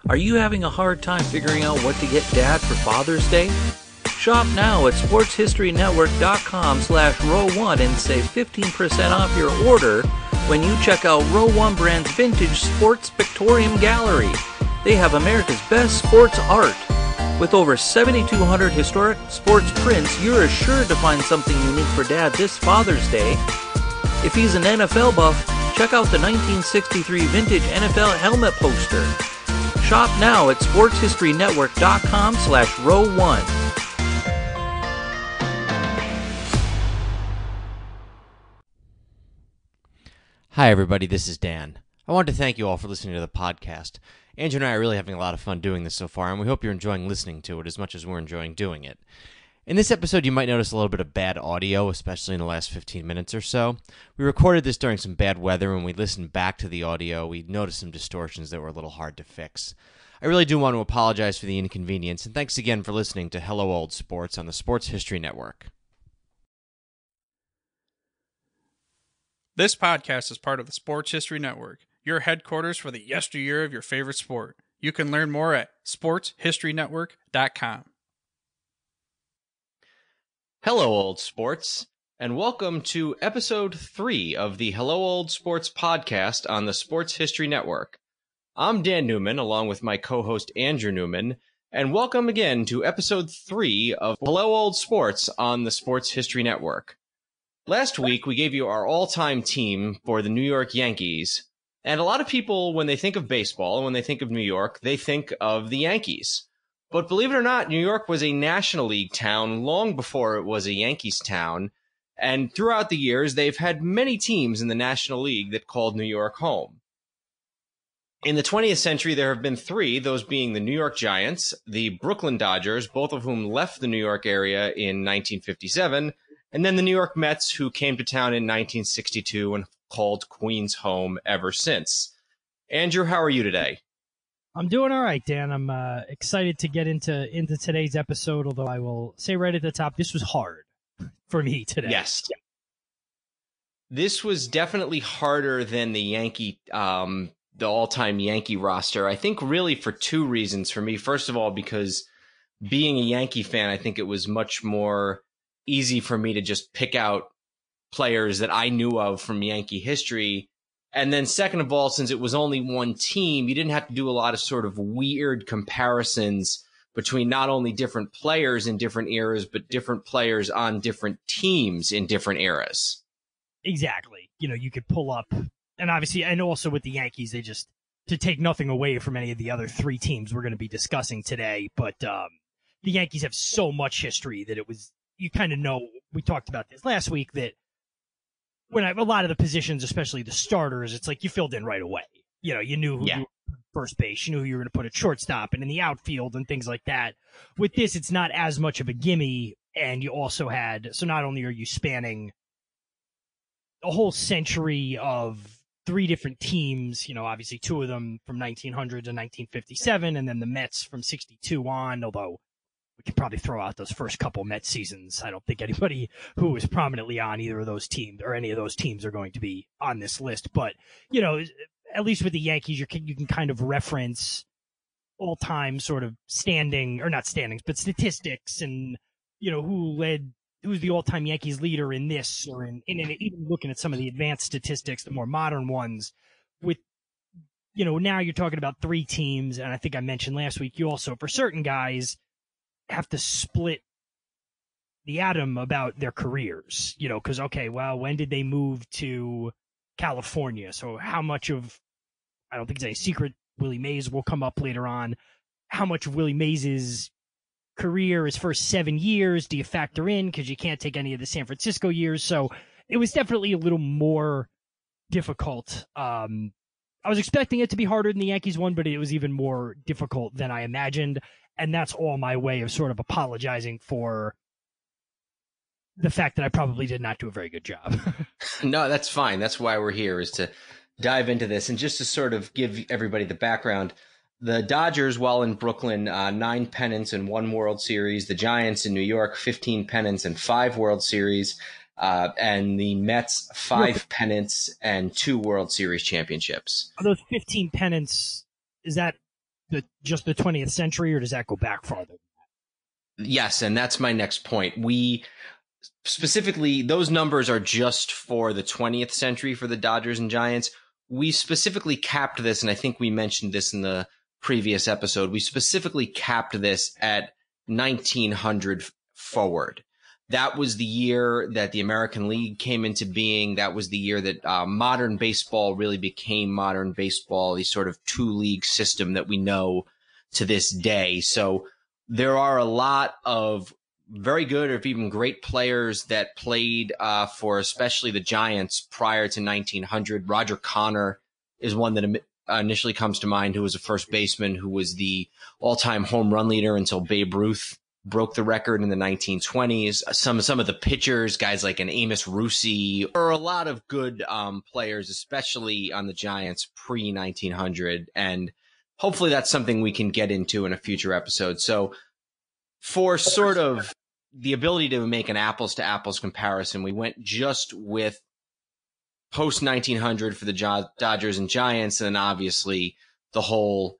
Are you having a hard time figuring out what to get Dad for Father's Day? Shop now at sportshistorynetwork.com/row1 and save 15% off your order when you check out Row 1 Brand's Vintage Sports Pictorium Gallery. They have America's best sports art. With over 7,200 historic sports prints, you're assured to find something unique for Dad this Father's Day. If he's an NFL buff, check out the 1963 vintage NFL helmet poster. Shop now at sportshistorynetwork.com/row1. Hi everybody, this is Dan. I want to thank you all for listening to the podcast. Andrew and I are really having a lot of fun doing this so far, and we hope you're enjoying listening to it as much as we're enjoying doing it. In this episode, you might notice a little bit of bad audio, especially in the last 15 minutes or so. We recorded this during some bad weather, and when we listened back to the audio, we noticed some distortions that were a little hard to fix. I really do want to apologize for the inconvenience, and thanks again for listening to Hello Old Sports on the Sports History Network. This podcast is part of the Sports History Network, your headquarters for the yesteryear of your favorite sport. You can learn more at sportshistorynetwork.com. Hello, Old Sports, and welcome to Episode 3 of the Hello Old Sports podcast on the Sports History Network. I'm Dan Newman, along with my co-host Andrew Newman, and welcome again to Episode 3 of Hello Old Sports on the Sports History Network. Last week, we gave you our all-time team for the New York Yankees, and a lot of people, when they think of baseball and when they think of New York, they think of the Yankees. But believe it or not, New York was a National League town long before it was a Yankees town, and throughout the years, they've had many teams in the National League that called New York home. In the 20th century, there have been three, those being the New York Giants, the Brooklyn Dodgers, both of whom left the New York area in 1957, and then the New York Mets, who came to town in 1962 and called Queens home ever since. Andrew, how are you today? I'm doing all right, Dan. I'm excited to get into today's episode, although I will say right at the top, this was hard for me today. Yes. Yeah. This was definitely harder than the all-time Yankee roster. I think really for two reasons for me. First of all, because being a Yankee fan, I think it was much more easy for me to just pick out players that I knew of from Yankee history. And then second of all, since it was only one team, you didn't have to do a lot of sort of weird comparisons between not only different players in different eras, but different players on different teams in different eras. Exactly. You know, you could pull up, and obviously, and also with the Yankees, they just, to take nothing away from any of the other three teams we're going to be discussing today, but the Yankees have so much history that it was, you kind of know, we talked about this last week, that when a lot of the positions, especially the starters, it's like you filled in right away. You know, you knew who you were put at first base, you knew who you were going to put at shortstop and in the outfield and things like that. With this, it's not as much of a gimme, and you also had, so not only are you spanning a whole century of three different teams, you know, obviously two of them from 1900 to 1957, and then the Mets from 62 on, although we could probably throw out those first couple Mets seasons. I don't think anybody who was prominently on either of those teams or any of those teams are going to be on this list. But, you know, at least with the Yankees, you can kind of reference all-time sort of standing, or not standings, but statistics and, you know, who's the all-time Yankees leader in this, or in even looking at some of the advanced statistics, the more modern ones. With, you know, now you're talking about three teams, and I think I mentioned last week, you also, for certain guys, have to split the atom about their careers, you know, because, okay, well, when did they move to California? So how much of, I don't think it's any secret, Willie Mays will come up later on. How much of Willie Mays's career, his first 7 years, do you factor in? Because you can't take any of the San Francisco years. So it was definitely a little more difficult. I was expecting it to be harder than the Yankees one, but it was even more difficult than I imagined. And that's all my way of sort of apologizing for the fact that I probably did not do a very good job. No, that's fine. That's why we're here, is to dive into this. And just to sort of give everybody the background, the Dodgers, while in Brooklyn, 9 pennants and 1 World Series. The Giants in New York, 15 pennants and 5 World Series. And the Mets, 5 pennants and 2 World Series championships. Are those 15 pennants, is that just the 20th century, or does that go back farther? Yes, and that's my next point. We specifically, those numbers are just for the 20th century for the Dodgers and Giants. We specifically capped this, and I think we mentioned this in the previous episode. We specifically capped this at 1900 forward. That was the year that the American League came into being. That was the year that modern baseball really became modern baseball, the sort of two-league system that we know to this day. So there are a lot of very good or even great players that played for especially the Giants prior to 1900. Roger Connor is one that initially comes to mind, who was a first baseman who was the all-time home run leader until Babe Ruth broke the record in the 1920s. Some of the pitchers, guys like an Amos Russi, or a lot of good players, especially on the Giants pre-1900. And hopefully that's something we can get into in a future episode. So for sort of the ability to make an apples to apples comparison, we went just with post 1900 for the Dodgers and Giants, and then obviously the whole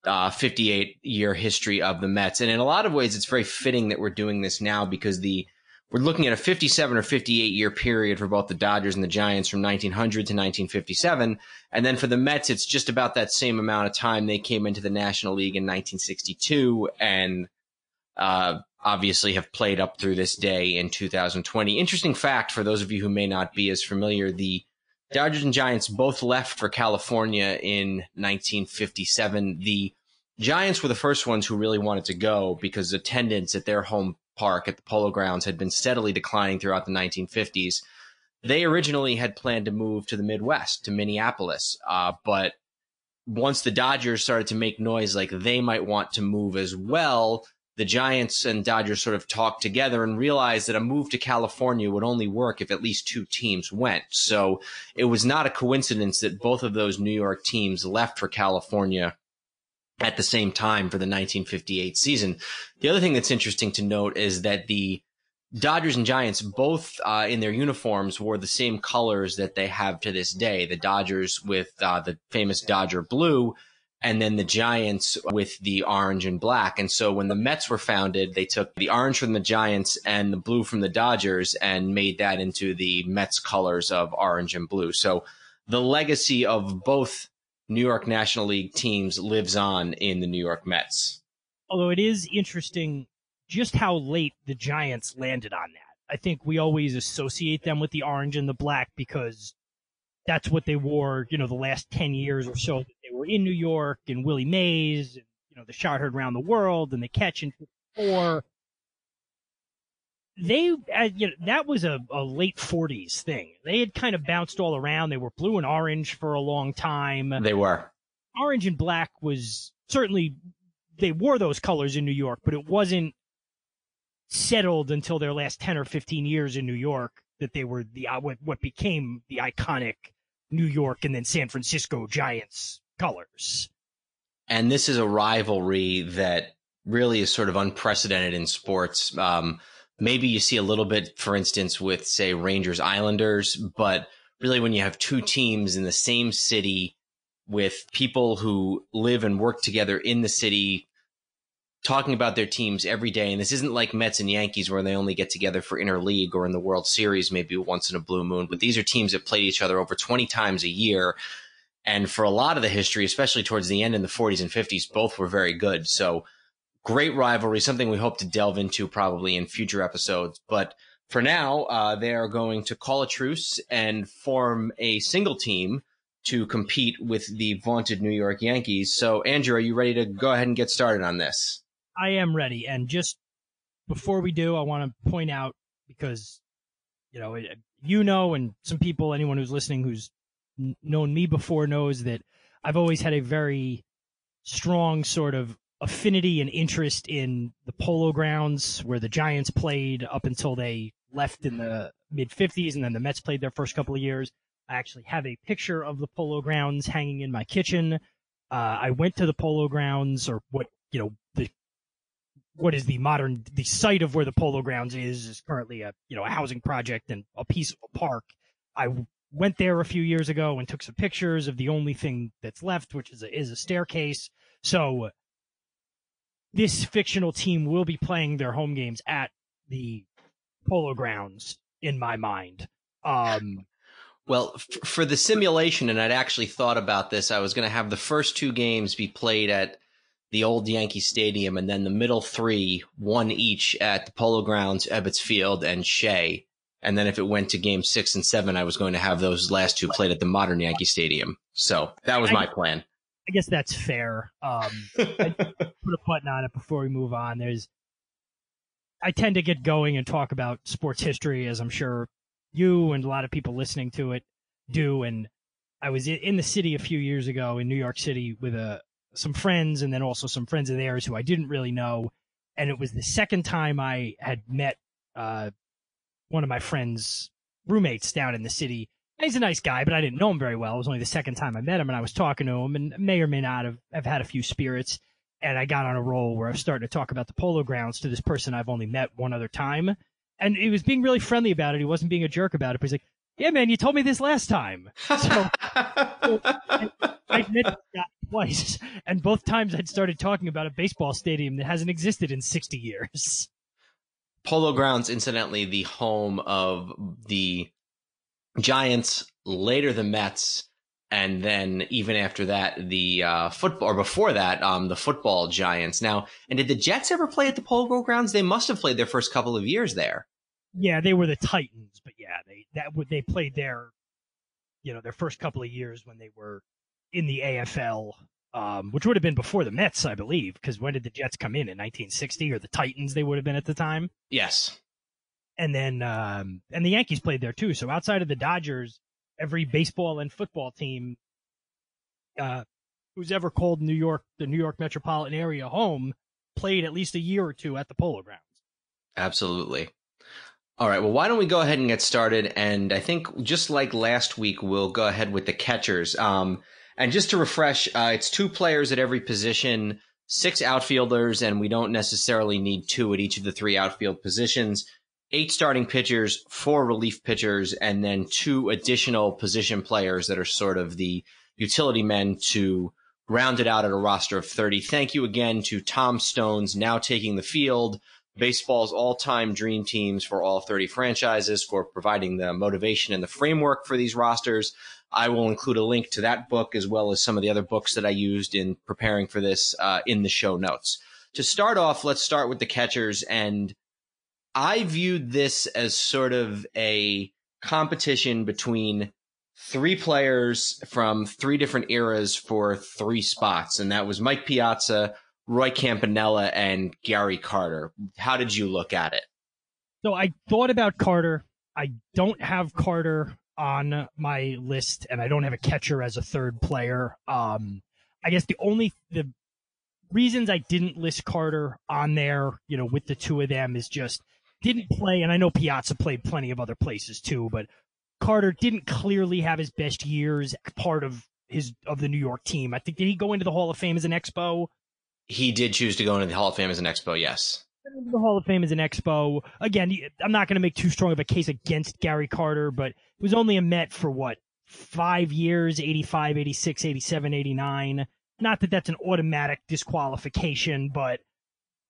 58-year history of the Mets. And in a lot of ways, it's very fitting that we're doing this now, because we're looking at a 57 or 58-year period for both the Dodgers and the Giants from 1900 to 1957. And then for the Mets, it's just about that same amount of time. They came into the National League in 1962 and obviously have played up through this day in 2020. Interesting fact for those of you who may not be as familiar, the Dodgers and Giants both left for California in 1957. The Giants were the first ones who really wanted to go because attendance at their home park at the Polo Grounds had been steadily declining throughout the 1950s. They originally had planned to move to the Midwest, to Minneapolis, but once the Dodgers started to make noise like they might want to move as well, the Giants and Dodgers sort of talked together and realized that a move to California would only work if at least two teams went. So it was not a coincidence that both of those New York teams left for California at the same time for the 1958 season. The other thing that's interesting to note is that the Dodgers and Giants both in their uniforms wore the same colors that they have to this day. The Dodgers with the famous Dodger blue, and then the Giants with the orange and black. And so when the Mets were founded, they took the orange from the Giants and the blue from the Dodgers and made that into the Mets colors of orange and blue. So the legacy of both New York National League teams lives on in the New York Mets. Although it is interesting just how late the Giants landed on that. I think we always associate them with the orange and the black because that's what they wore, the last 10 years or so that they were in New York, and Willie Mays, and, the shot heard around the world, and the catch in 54. That was a late 40s thing. They had kind of bounced all around. They were blue and orange for a long time. They were. Orange and black was certainly, they wore those colors in New York, but it wasn't settled until their last 10 or 15 years in New York that they were what became the iconic New York and then San Francisco Giants colors. And this is a rivalry that really is sort of unprecedented in sports. Maybe you see a little bit, for instance, with, say, Rangers Islanders, but really when you have two teams in the same city with people who live and work together in the city, talking about their teams every day. And this isn't like Mets and Yankees where they only get together for interleague or in the World Series maybe once in a blue moon. But these are teams that played each other over 20 times a year. And for a lot of the history, especially towards the end in the 40s and 50s, both were very good. So great rivalry, something we hope to delve into probably in future episodes. But for now, they are going to call a truce and form a single team to compete with the vaunted New York Yankees. So, Andrew, are you ready to go ahead and get started on this? I am ready. And just before we do, I want to point out, because, and some people, anyone who's listening who's known me before knows that I've always had a very strong sort of affinity and interest in the Polo Grounds where the Giants played up until they left in the mid-50s, and then the Mets played their first couple of years. I actually have a picture of the Polo Grounds hanging in my kitchen. I went to the Polo Grounds, or what is the site of where the Polo Grounds is currently a housing project and a piece of a park. I went there a few years ago and took some pictures of the only thing that's left, which is a staircase. So this fictional team will be playing their home games at the Polo Grounds in my mind. Well, for the simulation, and I'd actually thought about this, I was going to have the first 2 games be played at the old Yankee Stadium, and then the middle 3, one each at the Polo Grounds, Ebbets Field, and Shea. And then if it went to game 6 and 7, I was going to have those last 2 played at the modern Yankee Stadium. So that was my plan. I guess that's fair. I put a button on it before we move on. I tend to get going and talk about sports history, as I'm sure you and a lot of people listening to it do. And I was in the city a few years ago in New York City with some friends, and then also some friends of theirs who I didn't really know. And it was the second time I had met one of my friend's roommates down in the city. And he's a nice guy, but I didn't know him very well. It was only the second time I met him, and I was talking to him, and may or may not have had a few spirits. And I got on a roll where I was starting to talk about the Polo Grounds to this person I've only met one other time. And he was being really friendly about it. He wasn't being a jerk about it, but he's like, yeah, man, you told me this last time. So I'd met this guy twice, and both times I'd started talking about a baseball stadium that hasn't existed in 60 years. Polo Grounds, incidentally, the home of the Giants, later the Mets, and then even after that, the football, or before that, the football Giants. Now, and did the Jets ever play at the Polo Grounds? They must have played their first couple of years there. Yeah, they were the Titans, but yeah, they played their first couple of years when they were in the AFL, which would have been before the Mets, I believe, because when did the Jets come in 1960, or the Titans they would have been at the time? Yes. And then and the Yankees played there too. So outside of the Dodgers, every baseball and football team who's ever called the New York metropolitan area home played at least a year or two at the Polo Grounds. Absolutely. All right, well, why don't we go ahead and get started? And I think just like last week, we'll go ahead with the catchers. And just to refresh, it's 2 players at every position, 6 outfielders, and we don't necessarily need 2 at each of the 3 outfield positions. 8 starting pitchers, 4 relief pitchers, and then 2 additional position players that are sort of the utility men to round it out at a roster of 30. Thank you again to Tom Stones, now taking the field, baseball's all-time dream teams for all 30 franchises, for providing the motivation and the framework for these rosters. I will include a link to that book as well as some of the other books that I used in preparing for this in the show notes. To start off, let's start with the catchers, and I viewed this as sort of a competition between 3 players from 3 different eras for 3 spots, and that was Mike Piazza, Roy Campanella, and Gary Carter. How did you look at it? So I thought about Carter. I don't have Carter on my list, and I don't have a catcher as a third player. I guess the reasons I didn't list Carter on there, with the 2 of them, is just didn't play, and I know Piazza played plenty of other places too, but Carter didn't clearly have his best years part of the New York team. I think, did he go into the Hall of Fame as an Expo? He did choose to go into the Hall of Fame as an Expo, yes. The Hall of Fame as an Expo. Again, I'm not going to make too strong of a case against Gary Carter, but it was only a Met for 5 years, 85, 86, 87, 89. Not that that's an automatic disqualification, but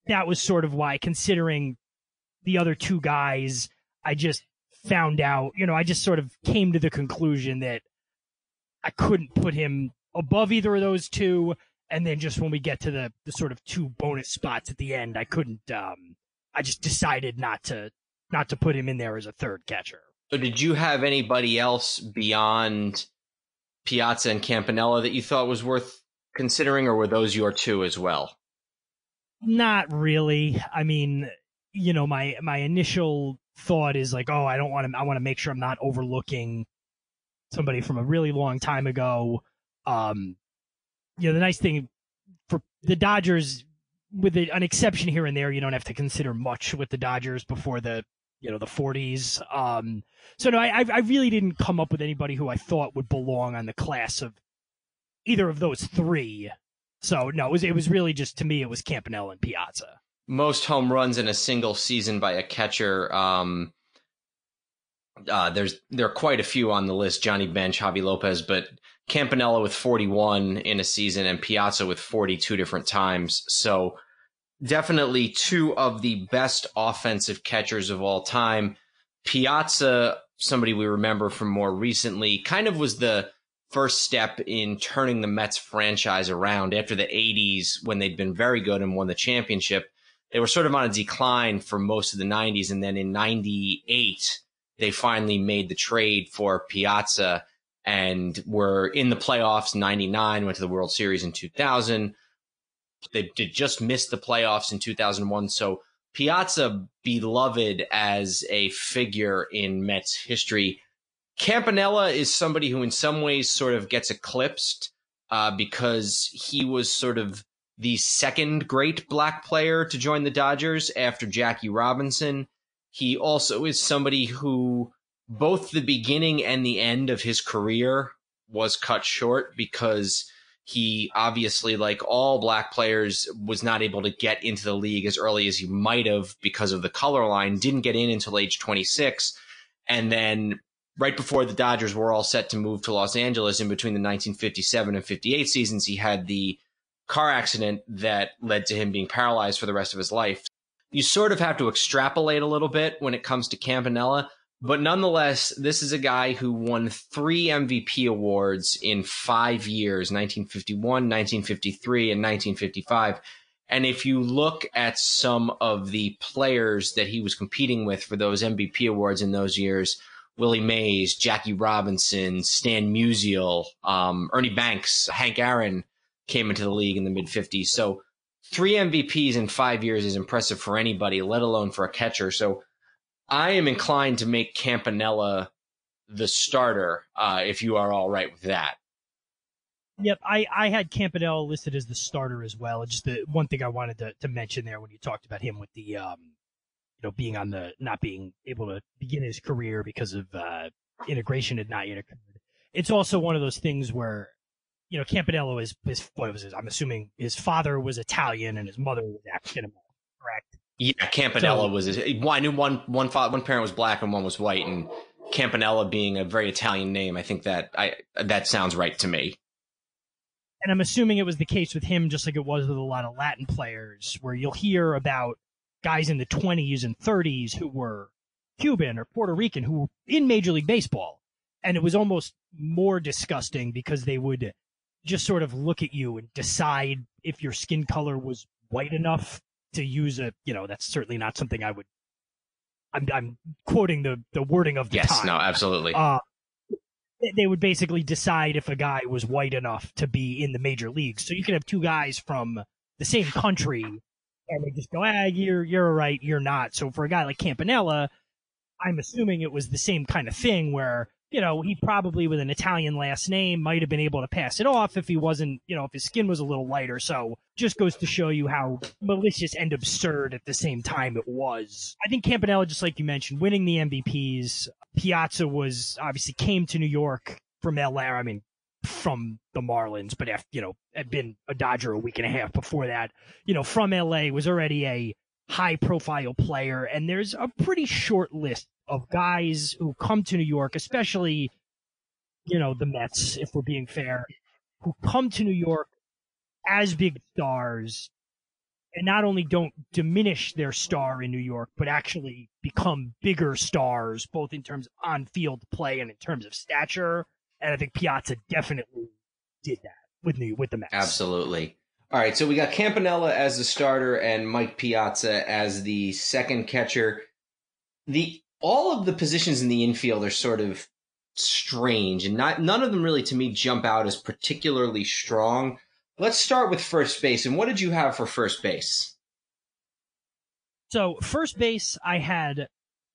that was sort of why, considering the other 2 guys, I just found out, I just sort of came to the conclusion that I couldn't put him above either of those 2. And then just when we get to the sort of 2 bonus spots at the end, I couldn't, I just decided not to put him in there as a third catcher. So did you have anybody else beyond Piazza and Campanella that you thought was worth considering, or were those your 2 as well? Not really. I mean, my initial thought is like, oh, I want to make sure I'm not overlooking somebody from a really long time ago. The nice thing for the Dodgers, with an exception here and there, you don't have to consider much with the Dodgers before the 40s. So no, I really didn't come up with anybody who I thought would belong on the class of either of those 3. So no, it was really just, to me, it was Campanella and Piazza. Most home runs in a single season by a catcher. There are quite a few on the list: Johnny Bench, Javi Lopez, but Campanella with 41 in a season and Piazza with 42 different times. So definitely two of the best offensive catchers of all time. Piazza, somebody we remember from more recently, kind of was the first step in turning the Mets franchise around after the 80s when they'd been very good and won the championship. They were sort of on a decline for most of the 90s. And then in 98, they finally made the trade for Piazza and were in the playoffs in 99, went to the World Series in 2000. They did just miss the playoffs in 2001. So Piazza beloved as a figure in Mets history. Campanella is somebody who in some ways sort of gets eclipsed because he was sort of the second great black player to join the Dodgers after Jackie Robinson. He also is somebody who both the beginning and the end of his career was cut short because he obviously, like all black players, was not able to get into the league as early as he might have because of the color line, didn't get in until age 26. And then right before the Dodgers were all set to move to Los Angeles in between the 1957 and 58 seasons, he had the car accident that led to him being paralyzed for the rest of his life. You sort of have to extrapolate a little bit when it comes to Campanella, but nonetheless, this is a guy who won 3 MVP awards in 5 years, 1951, 1953, and 1955. And if you look at some of the players that he was competing with for those MVP awards in those years, Willie Mays, Jackie Robinson, Stan Musial, Ernie Banks, Hank Aaron came into the league in the mid-50s. So 3 MVPs in 5 years is impressive for anybody, let alone for a catcher. So I am inclined to make Campanella the starter, if you are all right with that. Yep, I had Campanella listed as the starter as well. Just the one thing I wanted to mention there when you talked about him with the being on the not being able to begin his career because of integration had not yet occurred. It's also one of those things where Campanella I'm assuming his father was Italian and his mother was African American, correct? Yeah, Campanella I knew one parent was black and one was white, and Campanella being a very Italian name, I think that sounds right to me. And I'm assuming it was the case with him, just like it was with a lot of Latin players, where you'll hear about guys in the 20s and 30s who were Cuban or Puerto Rican who were in Major League Baseball. And it was almost more disgusting because they would just sort of look at you and decide if your skin color was white enough to use that's certainly not something I would. I'm quoting the wording of the time. Yes, no, absolutely. They would basically decide if a guy was white enough to be in the major leagues. So you could have two guys from the same country, and they just go, you're right, you're not. So for a guy like Campanella, I'm assuming it was the same kind of thing where, he probably with an Italian last name might have been able to pass it off if he wasn't, if his skin was a little lighter. So just goes to show you how malicious and absurd at the same time it was. I think Campanella, just like you mentioned, winning the MVPs. Piazza obviously came to New York from LA. I mean, from the Marlins, but had been a Dodger a week and a half before that. From LA, was already a high profile player. And there's a pretty short list of guys who come to New York, especially, the Mets, if we're being fair, who come to New York as big stars and not only don't diminish their star in New York, but actually become bigger stars, both in terms of on-field play and in terms of stature. And I think Piazza definitely did that with the Mets. Absolutely. All right, so we got Campanella as the starter and Mike Piazza as the second catcher. All of the positions in the infield are sort of strange, and none of them really, to me, jump out as particularly strong. Let's start with first base. And what did you have for first base? So first base, I had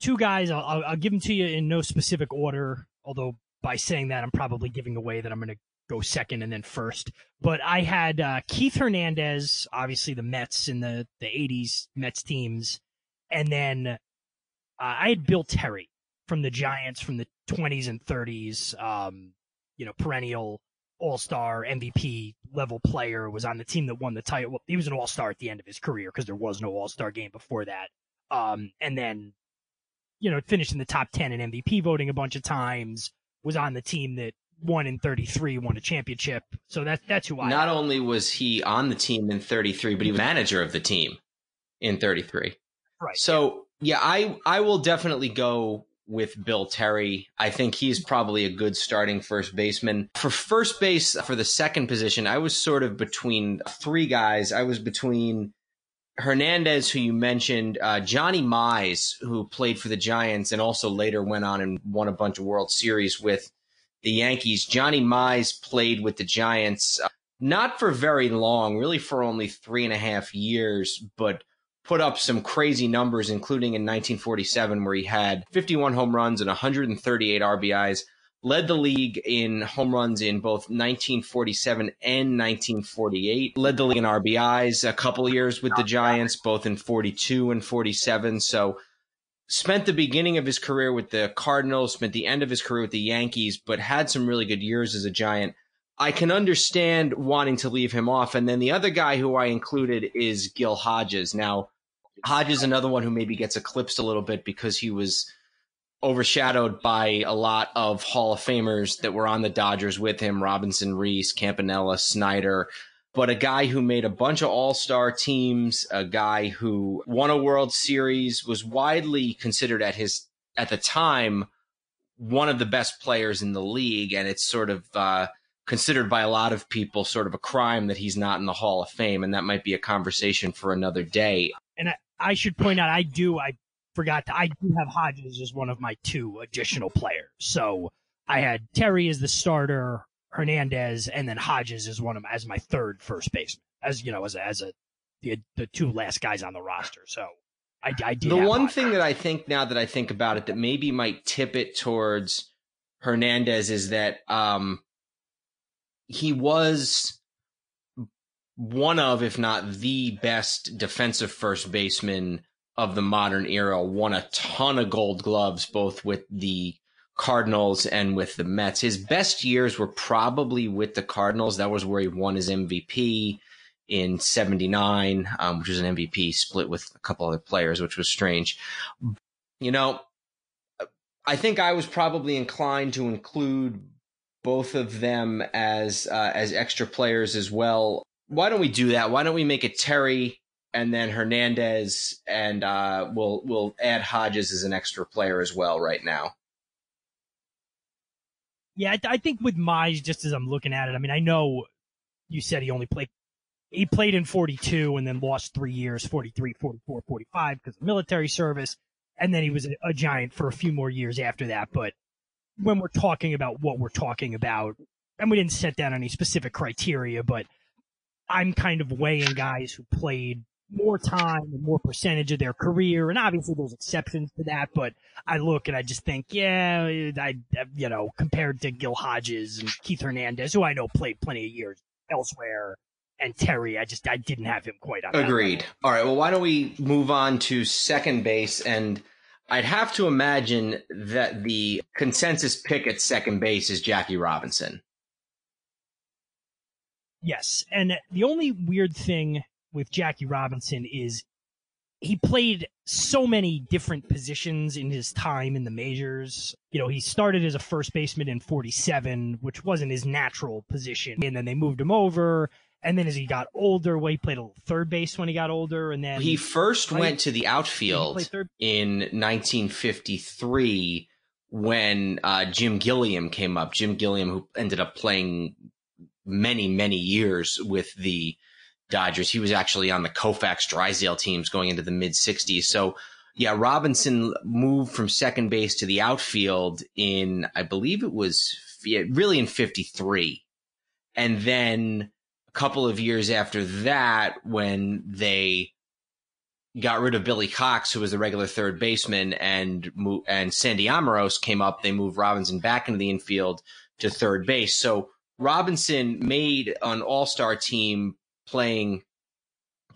2 guys. I'll give them to you in no specific order, although by saying that, I'm probably giving away that I'm going to go second and then first. But I had Keith Hernandez, obviously the Mets in the 80s Mets teams, and then I had Bill Terry from the Giants from the 20s and 30s, perennial all-star MVP level player, was on the team that won the title. Well, he was an all-star at the end of his career because there was no all-star game before that. And then, finished in the top 10 in MVP voting a bunch of times, was on the team that won in 33, won a championship. So that's who I Not have. only was he on the team in 33, but he was manager of the team in 33. Right. So, yeah, I will definitely go with Bill Terry. I think he's probably a good starting first baseman. For first base, for the second position, I was sort of between three guys. I was between Hernandez, who you mentioned, Johnny Mize, who played for the Giants and also later went on and won a bunch of World Series with the Yankees. Johnny Mize played with the Giants, not for very long, really for only 3.5 years, but put up some crazy numbers, including in 1947, where he had 51 home runs and 138 RBIs, led the league in home runs in both 1947 and 1948, led the league in RBIs a couple years with the Giants, both in 42 and 47. So spent the beginning of his career with the Cardinals, spent the end of his career with the Yankees, but had some really good years as a Giant. I can understand wanting to leave him off. And then the other guy who I included is Gil Hodges. Now, Hodges is another one who maybe gets eclipsed a little bit because he was overshadowed by a lot of Hall of Famers that were on the Dodgers with him, Robinson, Reese, Campanella, Snyder, but a guy who made a bunch of all-star teams, a guy who won a World Series, was widely considered at the time one of the best players in the league, and it's sort of considered by a lot of people sort of a crime that he's not in the Hall of Fame, and that might be a conversation for another day. And I should point out, I do have Hodges as one of my two additional players. So I had Terry as the starter, Hernandez, and then Hodges as my third first baseman, as the two last guys on the roster. So I did. The one Hodges. thing that I think now that I think about it that maybe might tip it towards Hernandez is that he was one of, if not the best defensive first baseman of the modern era, won a ton of Gold Gloves, both with the Cardinals and with the Mets. His best years were probably with the Cardinals. That was where he won his MVP in 79, which was an MVP split with a couple other players, which was strange. You know, I think I was probably inclined to include both of them as extra players as well. Why don't we do that? Why don't we make it Terry and then Hernandez, and we'll add Hodges as an extra player as well right now. Yeah, I think with Mize, just as I'm looking at it, I mean, I know you said he played in 42 and then lost 3 years, 43, 44, 45 because of military service. And then he was a Giant for a few more years after that. But when we're talking about what we're talking about, and we didn't set down any specific criteria, but I'm kind of weighing guys who played more time and more percentage of their career. And obviously there's exceptions to that, but I look and I just think, compared to Gil Hodges and Keith Hernandez, who I know played plenty of years elsewhere, and Terry, I didn't have him quite on. Agreed. All right. Well, why don't we move on to second base? And I'd have to imagine that the consensus pick at second base is Jackie Robinson. Yes. And the only weird thing with Jackie Robinson is he played so many different positions in his time in the majors. You know, he started as a first baseman in 47, which wasn't his natural position. And then they moved him over. And then as he got older, he played a third base when he got older. And then he first went to the outfield in 1953 when Jim Gilliam came up. Jim Gilliam, who ended up playing many, many years with the Dodgers. He was actually on the Koufax Drysdale teams going into the mid-60s. So, yeah, Robinson moved from second base to the outfield in, I believe it was really in 53. And then a couple of years after that, when they got rid of Billy Cox, who was the regular third baseman, and Sandy Amoros came up, they moved Robinson back into the infield to third base. So Robinson made an all-star team playing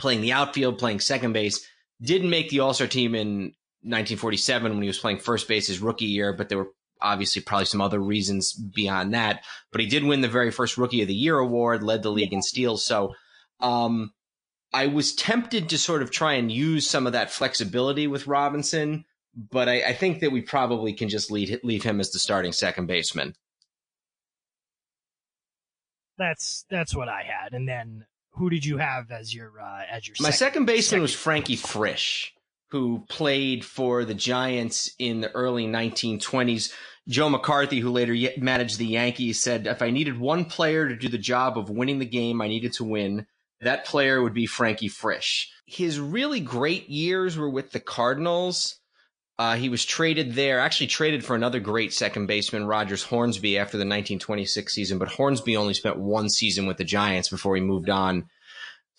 the outfield, playing second base. Didn't make the all-star team in 1947 when he was playing first base his rookie year, but there were obviously probably some other reasons beyond that. But he did win the very first Rookie of the Year award, led the league in steals. So I was tempted to sort of try and use some of that flexibility with Robinson, but I think that we probably can just leave him as the starting second baseman. That's what I had. And then who did you have as your My second baseman was Frankie Frisch, who played for the Giants in the early 1920s. Joe McCarthy, who later managed the Yankees, said, if I needed one player to do the job of winning the game I needed to win, that player would be Frankie Frisch. His really great years were with the Cardinals. He was traded there, actually traded for another great second baseman, Rogers Hornsby, after the 1926 season. But Hornsby only spent one season with the Giants before he moved on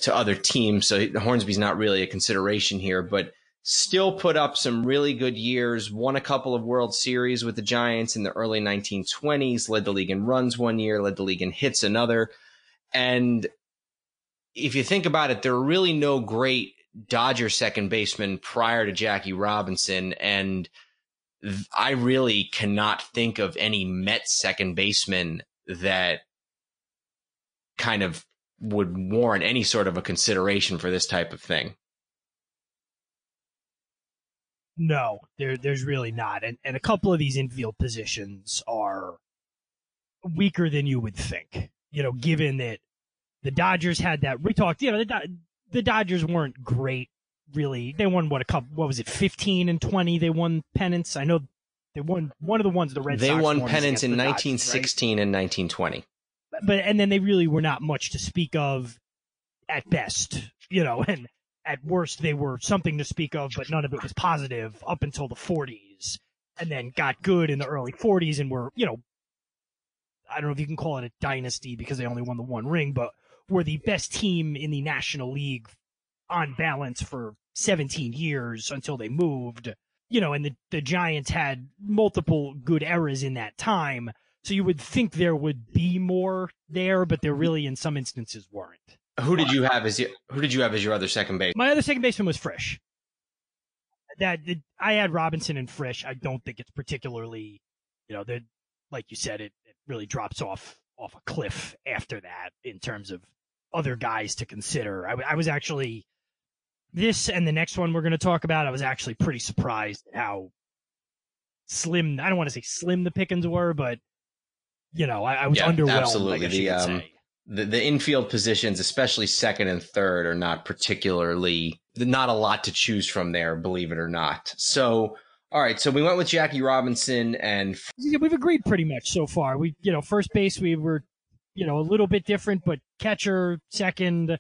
to other teams. So Hornsby's not really a consideration here, but still put up some really good years, won a couple of World Series with the Giants in the early 1920s, led the league in runs one year, led the league in hits another. And if you think about it, there are really no great Dodger second baseman prior to Jackie Robinson, and I really cannot think of any Mets second baseman that kind of would warrant any sort of a consideration for this type of thing. No, there's really not. And a couple of these infield positions are weaker than you would think, given that the Dodgers had that. We talked, the Dodgers weren't great, really. They won, what was it, 15 and 20? They won pennants. I know they won one of the ones the Red Sox won. They won pennants in Dodgers, 1916 right? and 1920. And then they really were not much to speak of at best, and at worst they were something to speak of, but none of it was positive up until the 40s, and then got good in the early 40s and were, I don't know if you can call it a dynasty because they only won the one ring, but were the best team in the National League on balance for 17 years until they moved, and the Giants had multiple good eras in that time. So you would think there would be more there, but there really, in some instances, weren't. Who did you have as your other second base? My other second baseman was Frisch. I had Robinson and Frisch. I don't think it's particularly, like you said, it really drops off a cliff after that in terms of other guys to consider. I was actually, this and the next one we're going to talk about, I was actually pretty surprised at how slim, I don't want to say slim the pickings were, but I was underwhelmed. Absolutely. The infield positions, especially second and third, are not a lot to choose from there, believe it or not. So, all right. So we went with Jackie Robinson, and we've agreed pretty much so far. We, first base, we were, a little bit different, but catcher, second,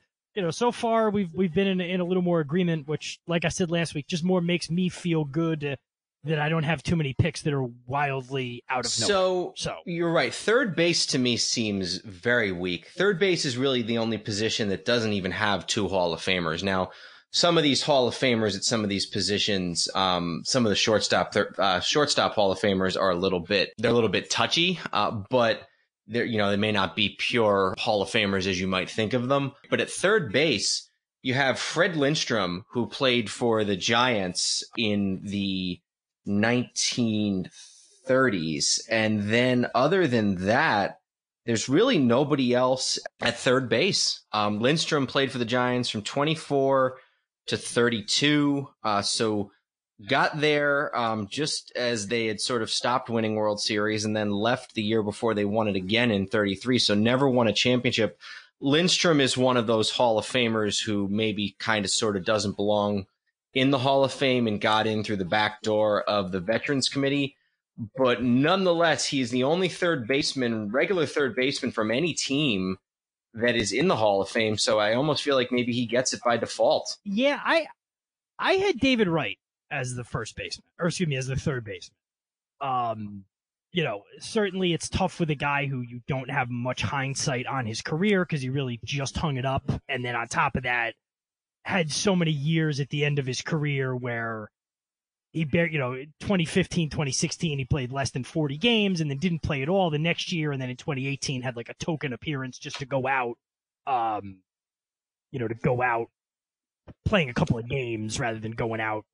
so far we've been in a little more agreement, which, like I said last week, just more makes me feel good that I don't have too many picks that are wildly out of nowhere. So you're right. Third base to me seems very weak. Third base is really the only position that doesn't even have two Hall of Famers. Now, some of these Hall of Famers at some of these positions, some of the shortstop Hall of Famers are a little bit touchy, but they may not be pure Hall of Famers as you might think of them. But at third base, you have Fred Lindstrom, who played for the Giants in the 1930s. And then other than that, there's really nobody else at third base. Lindstrom played for the Giants from 24 to 32. So got there just as they had sort of stopped winning World Series and then left the year before they won it again in 33. So never won a championship. Lindstrom is one of those Hall of Famers who maybe kind of sort of doesn't belong in the Hall of Fame and got in through the back door of the Veterans Committee. But nonetheless, he's the only regular third baseman from any team that is in the Hall of Fame. So I almost feel like maybe he gets it by default. Yeah, I had David Wright as the first baseman, or excuse me, as the third baseman. Certainly it's tough with a guy who you don't have much hindsight on his career because he really just hung it up. And then on top of that, had so many years at the end of his career where he 2015, 2016, he played less than 40 games and then didn't play at all the next year. And then in 2018 had like a token appearance just to go out, playing a couple of games rather than going out,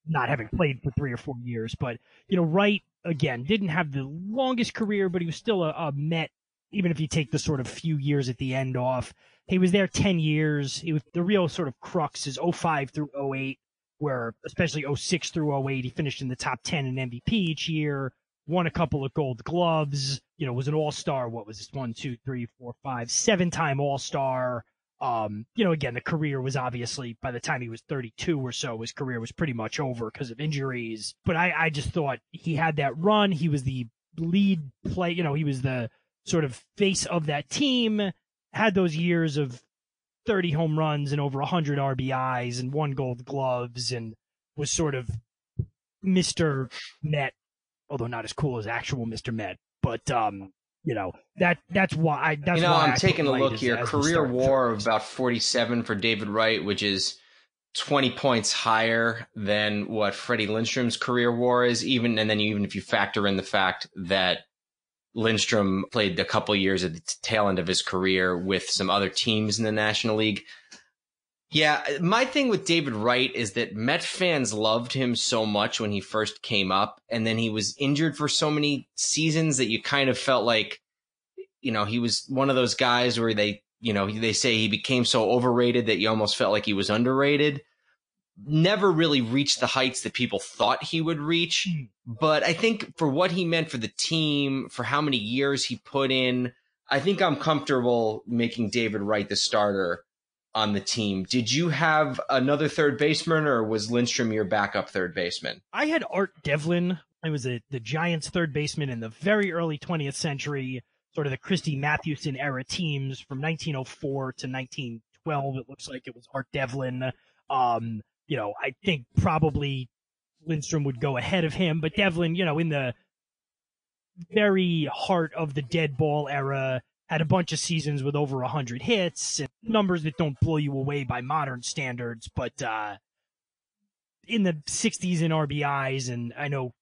not having played for 3 or 4 years. But, Wright, again, didn't have the longest career, but he was still a Met, even if you take the sort of few years at the end off. He was there 10 years. He was the real sort of crux is 05 through 08, where especially 06 through 08, he finished in the top 10 in MVP each year, won a couple of Gold Gloves, was an all-star. What was this? 1, 2, 3, 4, 5, 7-time all-star. Again, the career was obviously, by the time he was 32 or so, his career was pretty much over because of injuries. But I just thought he had that run. He was the lead play, he was the sort of face of that team, had those years of 30 home runs and over 100 RBIs and 1 Gold Gloves, and was sort of Mr. Met, although not as cool as actual Mr. Met. But that's why. I'm taking a look here. Career WAR of about 47 for David Wright, which is 20 points higher than what Freddie Lindstrom's career WAR is. Even if you factor in the fact that Lindstrom played a couple years at the tail end of his career with some other teams in the National League. Yeah, my thing with David Wright is that Met fans loved him so much when he first came up, and then he was injured for so many seasons that you kind of felt like, he was one of those guys where they say he became so overrated that you almost felt like he was underrated. Never really reached the heights that people thought he would reach. But I think for what he meant for the team, for how many years he put in, I think I'm comfortable making David Wright the starter on the team. Did you have another third baseman, or was Lindstrom your backup third baseman? I had Art Devlin. I was the Giants third baseman in the very early 20th century, sort of the Christy Mathewson era teams from 1904 to 1912. It looks like it was Art Devlin. I think probably Lindstrom would go ahead of him, but Devlin, in the very heart of the dead ball era, had a bunch of seasons with over 100 hits and numbers that don't blow you away by modern standards, but in the 60s in RBIs. And I know,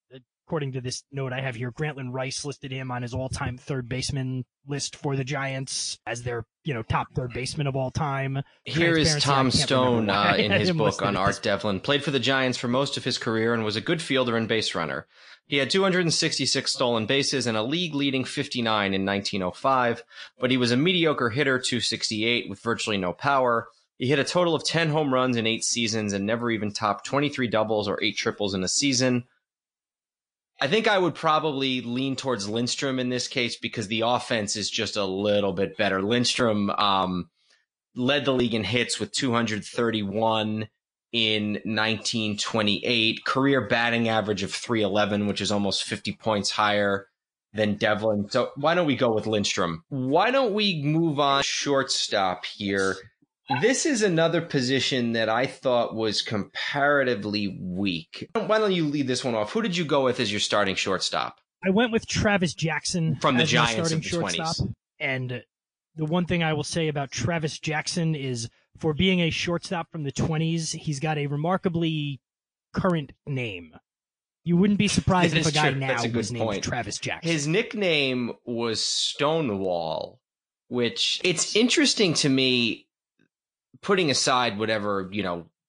according to this note I have here, Grantland Rice listed him on his all-time third baseman list for the Giants as their, top third baseman of all time. Here is Tom Stone in his book on Art Devlin. Played for the Giants for most of his career and was a good fielder and base runner. He had 266 stolen bases and a league-leading 59 in 1905, but he was a mediocre hitter, 268, with virtually no power. He hit a total of 10 home runs in 8 seasons and never even topped 23 doubles or 8 triples in a season. I think I would probably lean towards Lindstrom in this case because the offense is just a little bit better. Lindstrom led the league in hits with 231 in 1928, career batting average of 311, which is almost 50 points higher than Devlin. So why don't we go with Lindstrom? Why don't we move on shortstop here? This is another position that I thought was comparatively weak. Why don't you lead this one off? Who did you go with as your starting shortstop? I went with Travis Jackson from the Giants of the 20s. And the one thing I will say about Travis Jackson is, for being a shortstop from the 20s, he's got a remarkably current name. You wouldn't be surprised if a guy now was named Travis Jackson. His nickname was Stonewall, which it's interesting to me, putting aside whatever,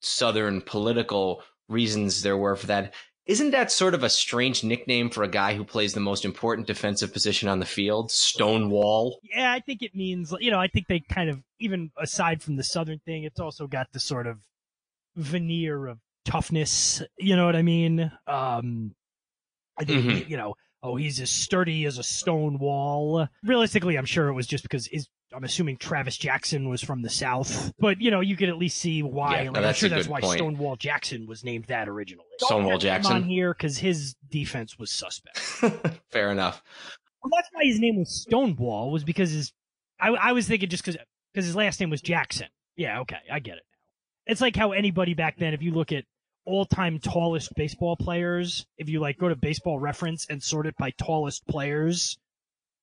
Southern political reasons there were for that. Isn't that sort of a strange nickname for a guy who plays the most important defensive position on the field, Stonewall? Yeah, I think it means, I think they kind of, even aside from the Southern thing, it's also got the sort of veneer of toughness. You know what I mean? I think, he's as sturdy as a stone wall. Realistically, I'm sure it was just because I'm assuming Travis Jackson was from the South, but you could at least see why. Yeah, I'm sure that's why Stonewall Jackson was named that originally. Stonewall Jackson on here because his defense was suspect. Fair enough. Well, that's why his name was Stonewall, was because I was thinking just because his last name was Jackson. Yeah, okay, I get it now. It's like how anybody back then, if you look at all-time tallest baseball players, if you go to Baseball Reference and sort it by tallest players,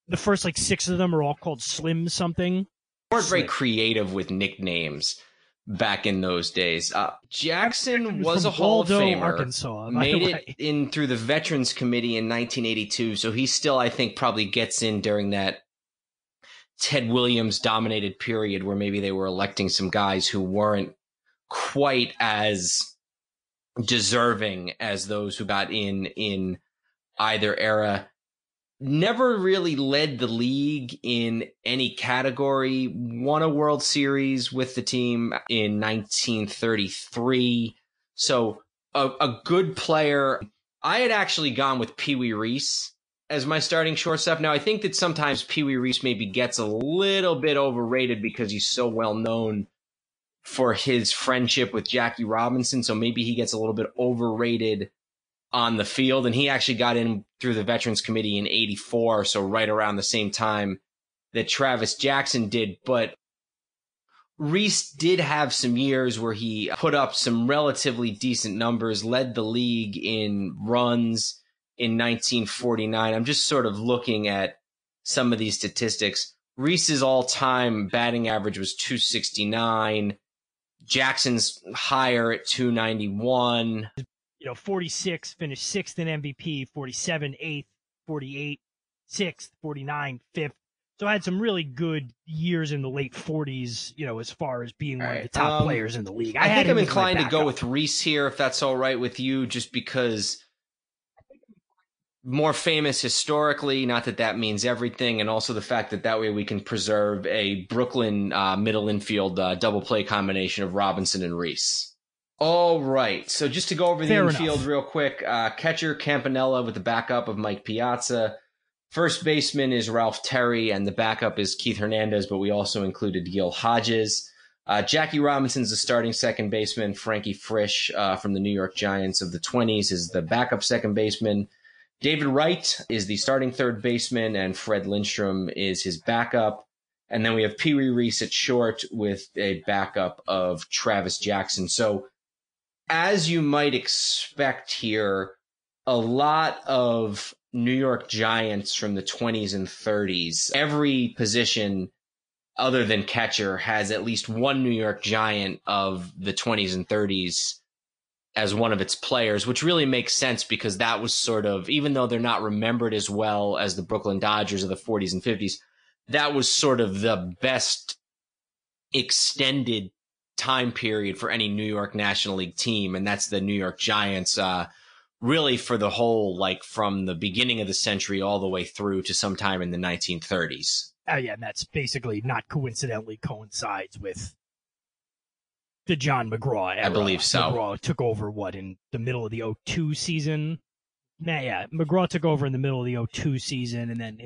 the first 6 of them are all called Slim something. They weren't very creative with nicknames back in those days. Jackson was a Hall of Famer. Arkansas, made it in through the Veterans Committee in 1982, so he still, I think, probably gets in during that Ted Williams dominated period where maybe they were electing some guys who weren't quite as deserving as those who got in either era. Never really led the league in any category. Won a World Series with the team in 1933. So a good player. I had actually gone with Pee Wee Reese as my starting shortstop. Now, I think that sometimes Pee Wee Reese maybe gets a little bit overrated because he's so well known for his friendship with Jackie Robinson. So maybe he gets a little bit overrated on the field. And he actually got in through the Veterans Committee in '84. So right around the same time that Travis Jackson did. But Reese did have some years where he put up some relatively decent numbers, led the league in runs in 1949. I'm just sort of looking at some of these statistics. Reese's all-time batting average was .269. Jackson's higher at .291. 46, finished 6th in MVP, 47, 8th, 48, 6th, 49, 5th. So I had some really good years in the late 40s, as far as being one of the top players in the league. I think I'm inclined to go with Reese here, if that's all right with you, just because more famous historically, not that that means everything, and also the fact that way we can preserve a Brooklyn middle infield double play combination of Robinson and Reese. All right, so just to go over the infield real quick, catcher Campanella with the backup of Mike Piazza. First baseman is Ralph Terry, and the backup is Keith Hernandez, but we also included Gil Hodges. Jackie Robinson's the starting second baseman. Frankie Frisch from the New York Giants of the 20s is the backup second baseman. David Wright is the starting third baseman, and Fred Lindstrom is his backup. And then we have Pee Wee Reese at short with a backup of Travis Jackson. So as you might expect here, a lot of New York Giants from the 20s and 30s. Every position other than catcher has at least one New York Giant of the 20s and 30s as one of its players, which really makes sense because that was sort of, even though they're not remembered as well as the Brooklyn Dodgers of the 40s and 50s, that was sort of the best extended time period for any New York National League team, and that's the New York Giants, really for the whole, like from the beginning of the century all the way through to sometime in the 1930s. Yeah, and that's basically not coincidentally coincides with the John McGraw era. I believe so. McGraw took over, in the middle of the 02 season? Yeah, McGraw took over in the middle of the 02 season, and then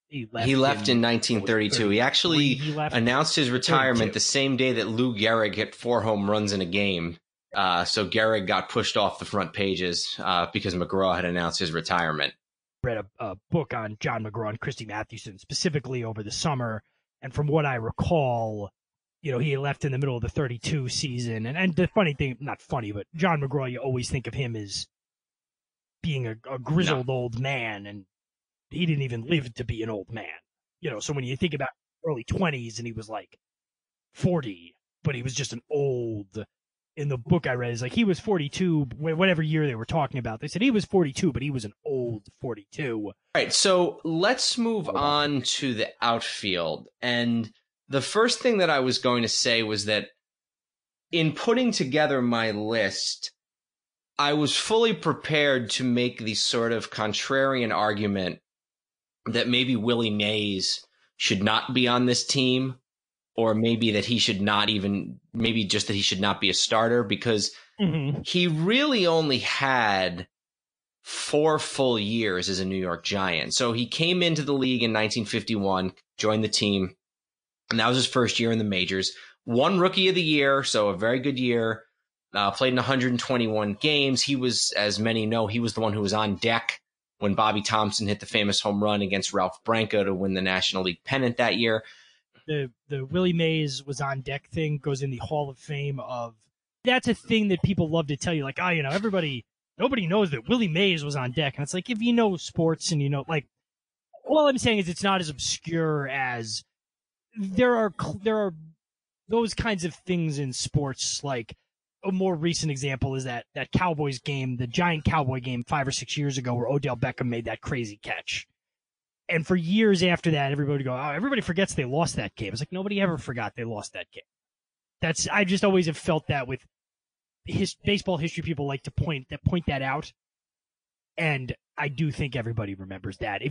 he left in 1932. He actually announced his retirement the same day that Lou Gehrig hit 4 home runs in a game. So Gehrig got pushed off the front pages because McGraw had announced his retirement. I read a book on John McGraw and Christy Mathewson specifically over the summer, and from what I recall, he left in the middle of the 32 season. And the funny thing, not funny, but John McGraw, you always think of him as being a grizzled old man, and he didn't even live to be an old man. So when you think about early 20s and he was like 40, but he was just an old. In the book I read, is like he was 42, whatever year they were talking about. They said he was 42, but he was an old 42. All right, so let's move on to the outfield. And the first thing that I was going to say was that in putting together my list, I was fully prepared to make the sort of contrarian argument that maybe Willie Mays should not be on this team, or maybe that he should not even, maybe just that he should not be a starter, because he really only had 4 full years as a New York Giant. So he came into the league in 1951, joined the team, and that was his first year in the majors. Won Rookie of the Year, so a very good year. Played in 121 games. He was, as many know, he was the one who was on deck when Bobby Thompson hit the famous home run against Ralph Branco to win the National League pennant that year. The Willie Mays was on deck thing goes in the Hall of Fame of, that's a thing that people love to tell you, like, nobody knows that Willie Mays was on deck. And it's like, if you know sports and all I'm saying is it's not as obscure as there are those kinds of things in sports. Like a more recent example is that Cowboys game, the Giant Cowboy game 5 or 6 years ago, where Odell Beckham made that crazy catch. And for years after that, everybody forgets they lost that game. It's like nobody ever forgot they lost that game. I just always have felt that with baseball history, people like to point that out. And I do think everybody remembers that.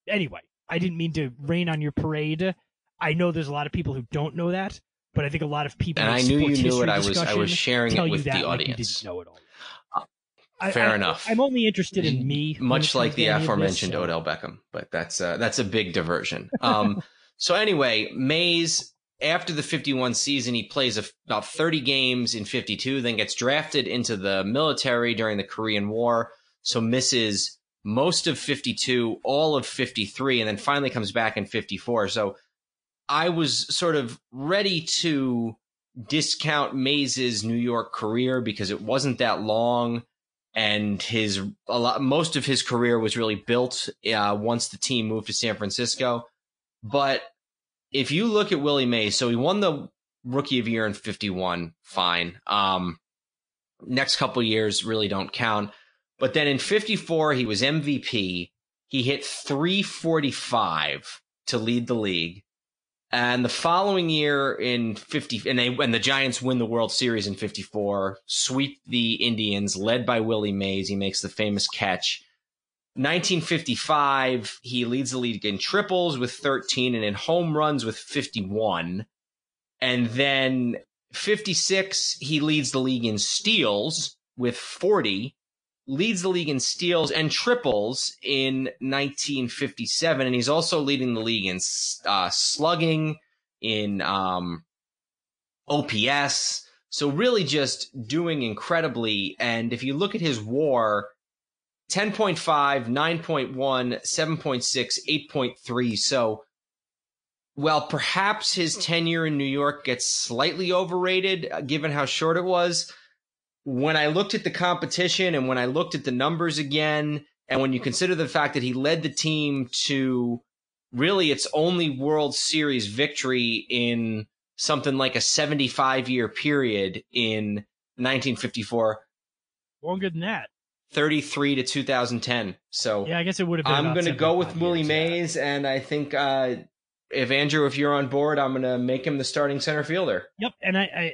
Anyway, I didn't mean to rain on your parade. I know there's a lot of people who don't know that, but I think a lot of people. And I knew you knew it. I was sharing it with the audience. Like you didn't know it all. Fair enough. I'm only interested in me. Much like the aforementioned this, so. Odell Beckham, but that's a big diversion. So anyway, Mays, after the 51 season, he plays about 30 games in 52, then gets drafted into the military during the Korean War, so misses most of 52, all of 53, and then finally comes back in 54. So I was sort of ready to discount Mays's New York career because it wasn't that long. And most of his career was really built once the team moved to San Francisco. But if you look at Willie Mays, so he won the Rookie of the Year in 51, fine. Next couple of years really don't count. But then in 54, he was MVP. He hit 345 to lead the league. And the following year in 50, and the Giants win the World Series in 54, sweep the Indians, led by Willie Mays. He makes the famous catch. 1955, he leads the league in triples with 13 and in home runs with 51. And then 56, he leads the league in steals with 40. Leads the league in steals and triples in 1957, and he's also leading the league in slugging, in OPS. So really just doing incredibly. And if you look at his WAR, 10.5, 9.1, 7.6, 8.3. So while perhaps his tenure in New York gets slightly overrated, given how short it was, when I looked at the competition and when I looked at the numbers again, and when you consider the fact that he led the team to really its only World Series victory in something like a 75-year period in 1954. Longer than that. 33 to 2010. So yeah, I guess it would have been. I'm going to go with Willie Mays, and I think if you're on board, I'm going to make him the starting center fielder. Yep, and I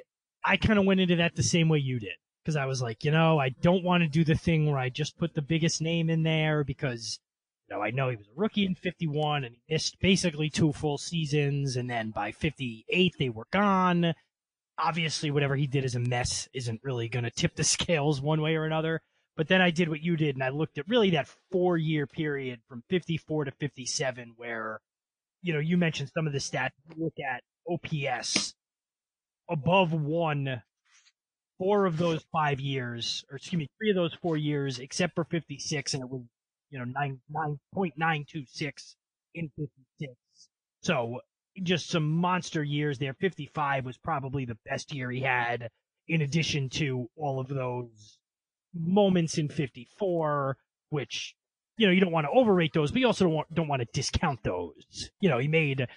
kind of went into that the same way you did. Because I was like, I don't want to do the thing where I just put the biggest name in there because, I know he was a rookie in 51 and he missed basically 2 full seasons. And then by 58, they were gone. Obviously, whatever he did as a mess isn't really going to tip the scales one way or another. But then I did what you did and I looked at really that 4-year period from 54 to 57 where, you mentioned some of the stats. Look at OPS above 1. 4 of those 5 years, or excuse me, 3 of those 4 years, except for 56, and it was, 9.926 in 56. So just some monster years there. 55 was probably the best year he had, in addition to all of those moments in 54, which, you don't want to overrate those, but you also don't want to discount those. He made,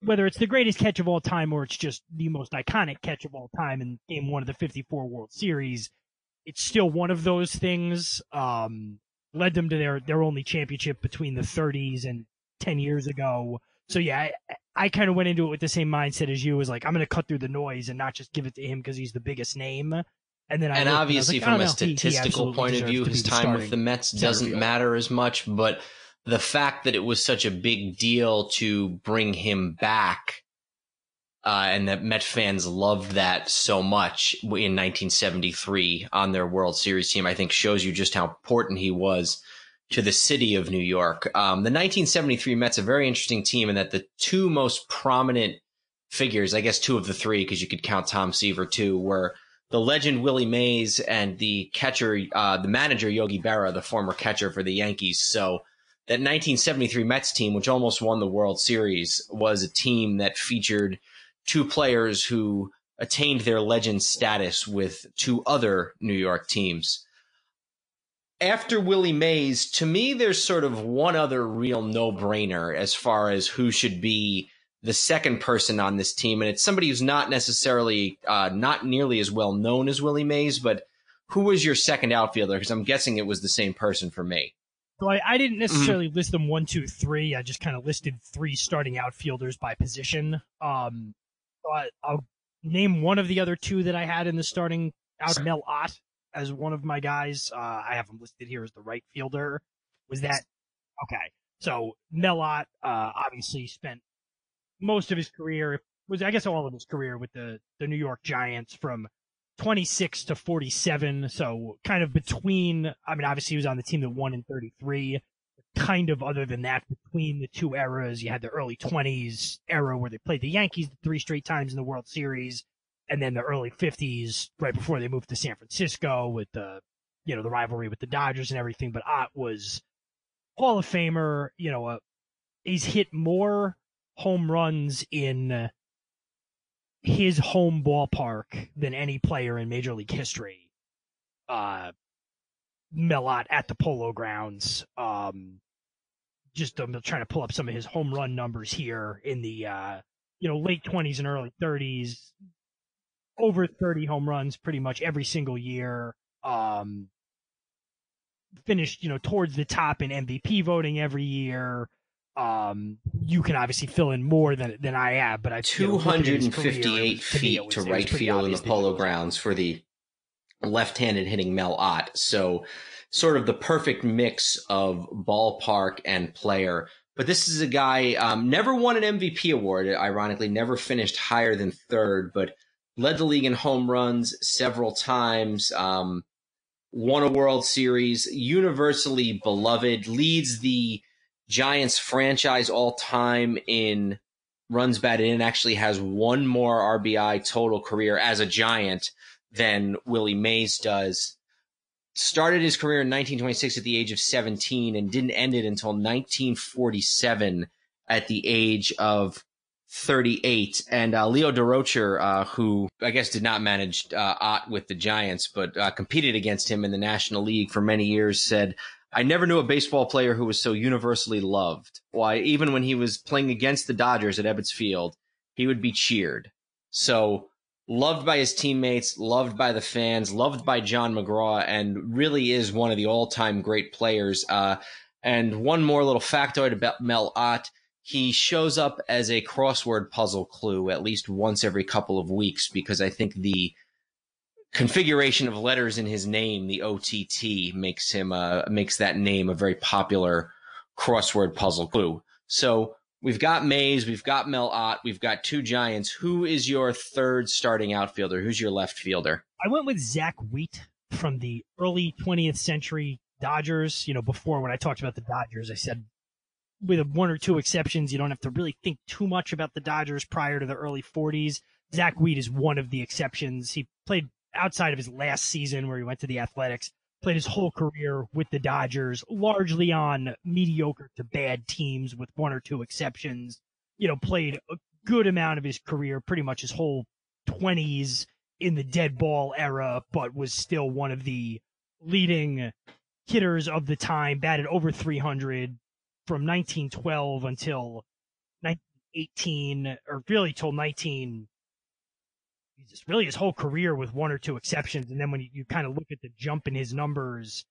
whether it's the greatest catch of all time or it's just the most iconic catch of all time in Game 1 of the 54 World Series, it's still one of those things. Led them to their only championship between the 30s and 10 years ago. So yeah, I kind of went into it with the same mindset as you. Was like, I'm going to cut through the noise and not just give it to him because he's the biggest name. And then obviously, from a statistical point of view, his time with the Mets doesn't matter as much, but the fact that it was such a big deal to bring him back, and that Met fans loved that so much in 1973 on their World Series team, I think shows you just how important he was to the city of New York. The 1973 Mets, a very interesting team in that the 2 most prominent figures, I guess 2 of the 3, because you could count Tom Seaver too, were the legend Willie Mays and the catcher, the manager Yogi Berra, the former catcher for the Yankees. So that 1973 Mets team, which almost won the World Series, was a team that featured 2 players who attained their legend status with 2 other New York teams. After Willie Mays, to me, there's sort of one other real no-brainer as far as who should be the second person on this team, and it's somebody who's not necessarily not nearly as well known as Willie Mays, but who was your second outfielder? Because I'm guessing it was the same person for me. So I didn't necessarily list them 1, 2, 3. I just kind of listed 3 starting outfielders by position. So I'll name one of the other 2 that I had in the starting out. Mel Ott as one of my guys. I have him listed here as the right fielder. Was that okay? So Mel Ott obviously spent most of his career, I guess all of his career with the New York Giants from 26 to 47. So kind of between, I mean, obviously he was on the team that won in 33. Kind of other than that, between the two eras, you had the early 20s era where they played the Yankees 3 straight times in the World Series, and then the early 50s, right before they moved to San Francisco with the, the rivalry with the Dodgers and everything. But Ott was Hall of Famer, he's hit more home runs in his home ballpark than any player in Major League history. Mel Ott at the Polo Grounds. Just I'm trying to pull up some of his home run numbers here in the late 20s and early 30s. Over 30 home runs pretty much every single year. Finished towards the top in MVP voting every year. You can obviously fill in more than I have, but I 258 feet to right field in the Polo Grounds for the left-handed hitting Mel Ott. So sort of the perfect mix of ballpark and player. But this is a guy, never won an MVP award, ironically, never finished higher than third, but led the league in home runs several times, won a World Series, universally beloved, leads the Giants franchise all time in runs batted in, actually has one more RBI total career as a Giant than Willie Mays does. Started his career in 1926 at the age of 17 and didn't end it until 1947 at the age of 38. And Leo Durocher, who I guess did not manage Ott with the Giants, but competed against him in the National League for many years, said, "I never knew a baseball player who was so universally loved. Why, even when he was playing against the Dodgers at Ebbets Field, he would be cheered." So loved by his teammates, loved by the fans, loved by John McGraw, and really is one of the all-time great players. And one more little factoid about Mel Ott. He shows up as a crossword puzzle clue at least once every couple of weeks, because I think the configuration of letters in his name, the OTT, makes that name a very popular crossword puzzle clue. So we've got Mays, we've got Mel Ott, we've got two Giants. Who is your third starting outfielder? Who's your left fielder? I went with Zach Wheat from the early 20th century Dodgers. Before when I talked about the Dodgers, I said with one or two exceptions, you don't have to really think too much about the Dodgers prior to the early 40s. Zach Wheat is one of the exceptions. He played outside of his last season where he went to the Athletics, played his whole career with the Dodgers, largely on mediocre to bad teams with one or two exceptions. Played a good amount of his career, pretty much his whole 20s in the dead ball era, but was still one of the leading hitters of the time, batted over 300 from 1912 until 1918, or really till really his whole career with one or two exceptions. And then when you kind of look at the jump in his numbers,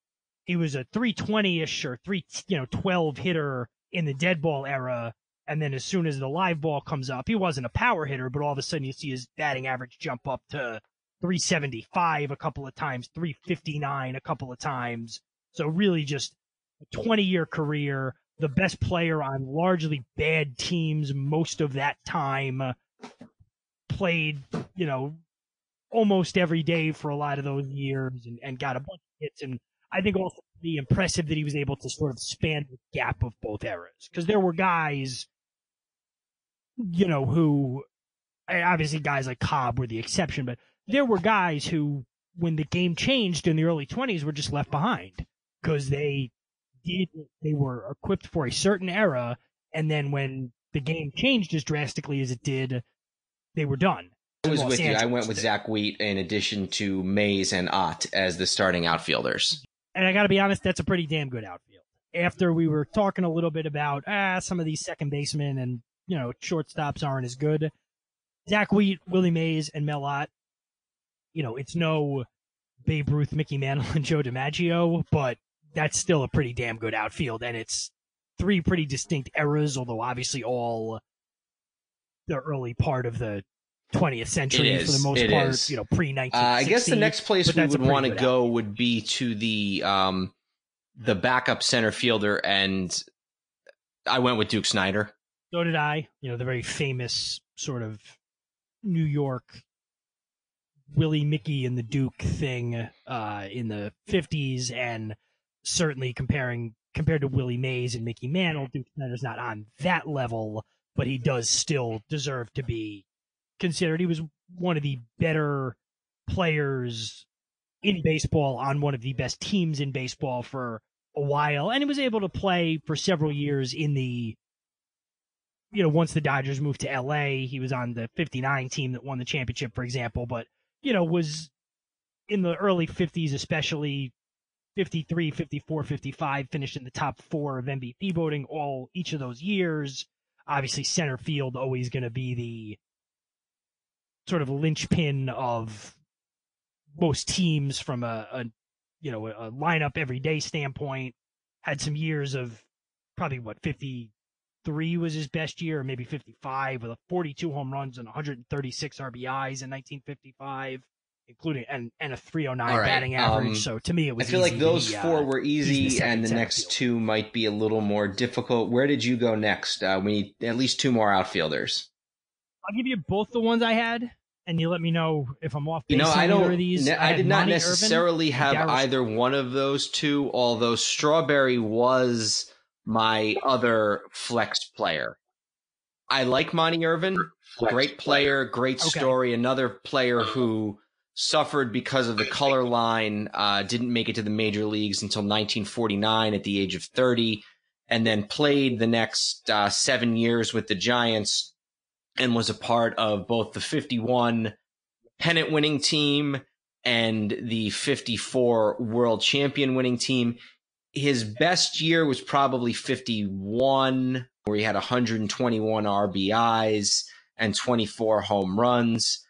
he was a 320-ish or 312 hitter in the dead ball era. And then as soon as the live ball comes up, he wasn't a power hitter, but all of a sudden you see his batting average jump up to 375 a couple of times, 359 a couple of times. So really just a 20-year career, the best player on largely bad teams most of that time, played, almost every day for a lot of those years and got a bunch of hits. And I think also the impressive that he was able to sort of span the gap of both eras. Because there were guys, who, obviously guys like Cobb were the exception, but there were guys who, when the game changed in the early 20s, were just left behind because they were equipped for a certain era, and then when the game changed as drastically as it did, they were done. I was with you. I went with Zach Wheat in addition to Mays and Ott as the starting outfielders. And I got to be honest, that's a pretty damn good outfield. After we were talking a little bit about some of these second basemen and shortstops aren't as good, Zach Wheat, Willie Mays, and Mel Ott. It's no Babe Ruth, Mickey Mantle, and Joe DiMaggio, but that's still a pretty damn good outfield, and it's three pretty distinct eras, although obviously all the early part of the 20th century for the most part, pre-1960. I guess the next place we would want to go would be to the backup center fielder, and I went with Duke Snider. So did I. The very famous sort of New York Willie, Mickey, and the Duke thing in the 50s, and certainly compared to Willie Mays and Mickey Mantle, Duke Snider's not on that level, but he does still deserve to be considered. He was one of the better players in baseball on one of the best teams in baseball for a while, and he was able to play for several years in the, once the Dodgers moved to LA, he was on the 59 team that won the championship, for example, but, was in the early 50s, especially 53, 54, 55, finished in the top 4 of MVP voting each of those years. Obviously, center field always going to be the sort of linchpin of most teams from a lineup everyday standpoint. Had some years of probably 53 was his best year, or maybe 55, with 42 home runs and 136 RBIs in 1955, including and a 309 batting average. So to me, it was. I feel like those 4 were easy, and the next 2 might be a little more difficult. Where did you go next? We need at least 2 more outfielders. I'll give you both the ones I had, and you let me know if I'm off base on I either of these. I did not necessarily have Garrett either one of those 2, although Strawberry was my other flex player. I like Monty Irvin. Great player, great story. Another player who suffered because of the color line, didn't make it to the major leagues until 1949 at the age of 30, and then played the next 7 years with the Giants, and was a part of both the 51 pennant winning team and the 54 world champion winning team. His best year was probably 51, where he had 121 RBIs and 24 home runs.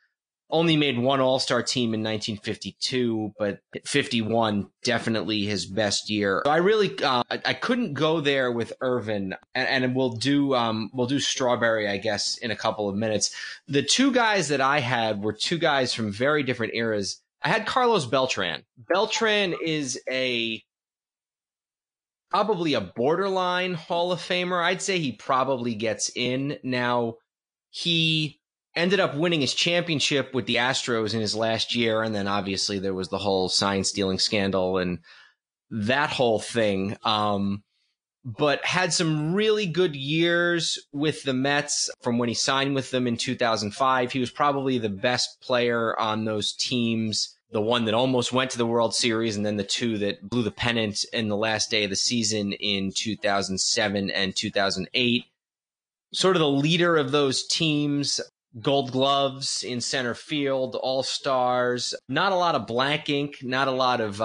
Only made 1 All-Star team in 1952, but 51 definitely his best year. So I really I couldn't go there with Irvin, and we'll do Strawberry, I guess, in a couple of minutes. The 2 guys that I had were 2 guys from very different eras. I had Carlos Beltran. Beltran is probably a borderline Hall of Famer. I'd say he probably gets in. Now, he ended up winning his championship with the Astros in his last year, and then obviously there was the whole sign-stealing scandal and that whole thing. But had some really good years with the Mets from when he signed with them in 2005. He was probably the best player on those teams, the one that almost went to the World Series, and then the 2 that blew the pennant in the last day of the season in 2007 and 2008. Sort of the leader of those teams. Gold Gloves in center field, All-Stars, not a lot of blank ink, not a lot of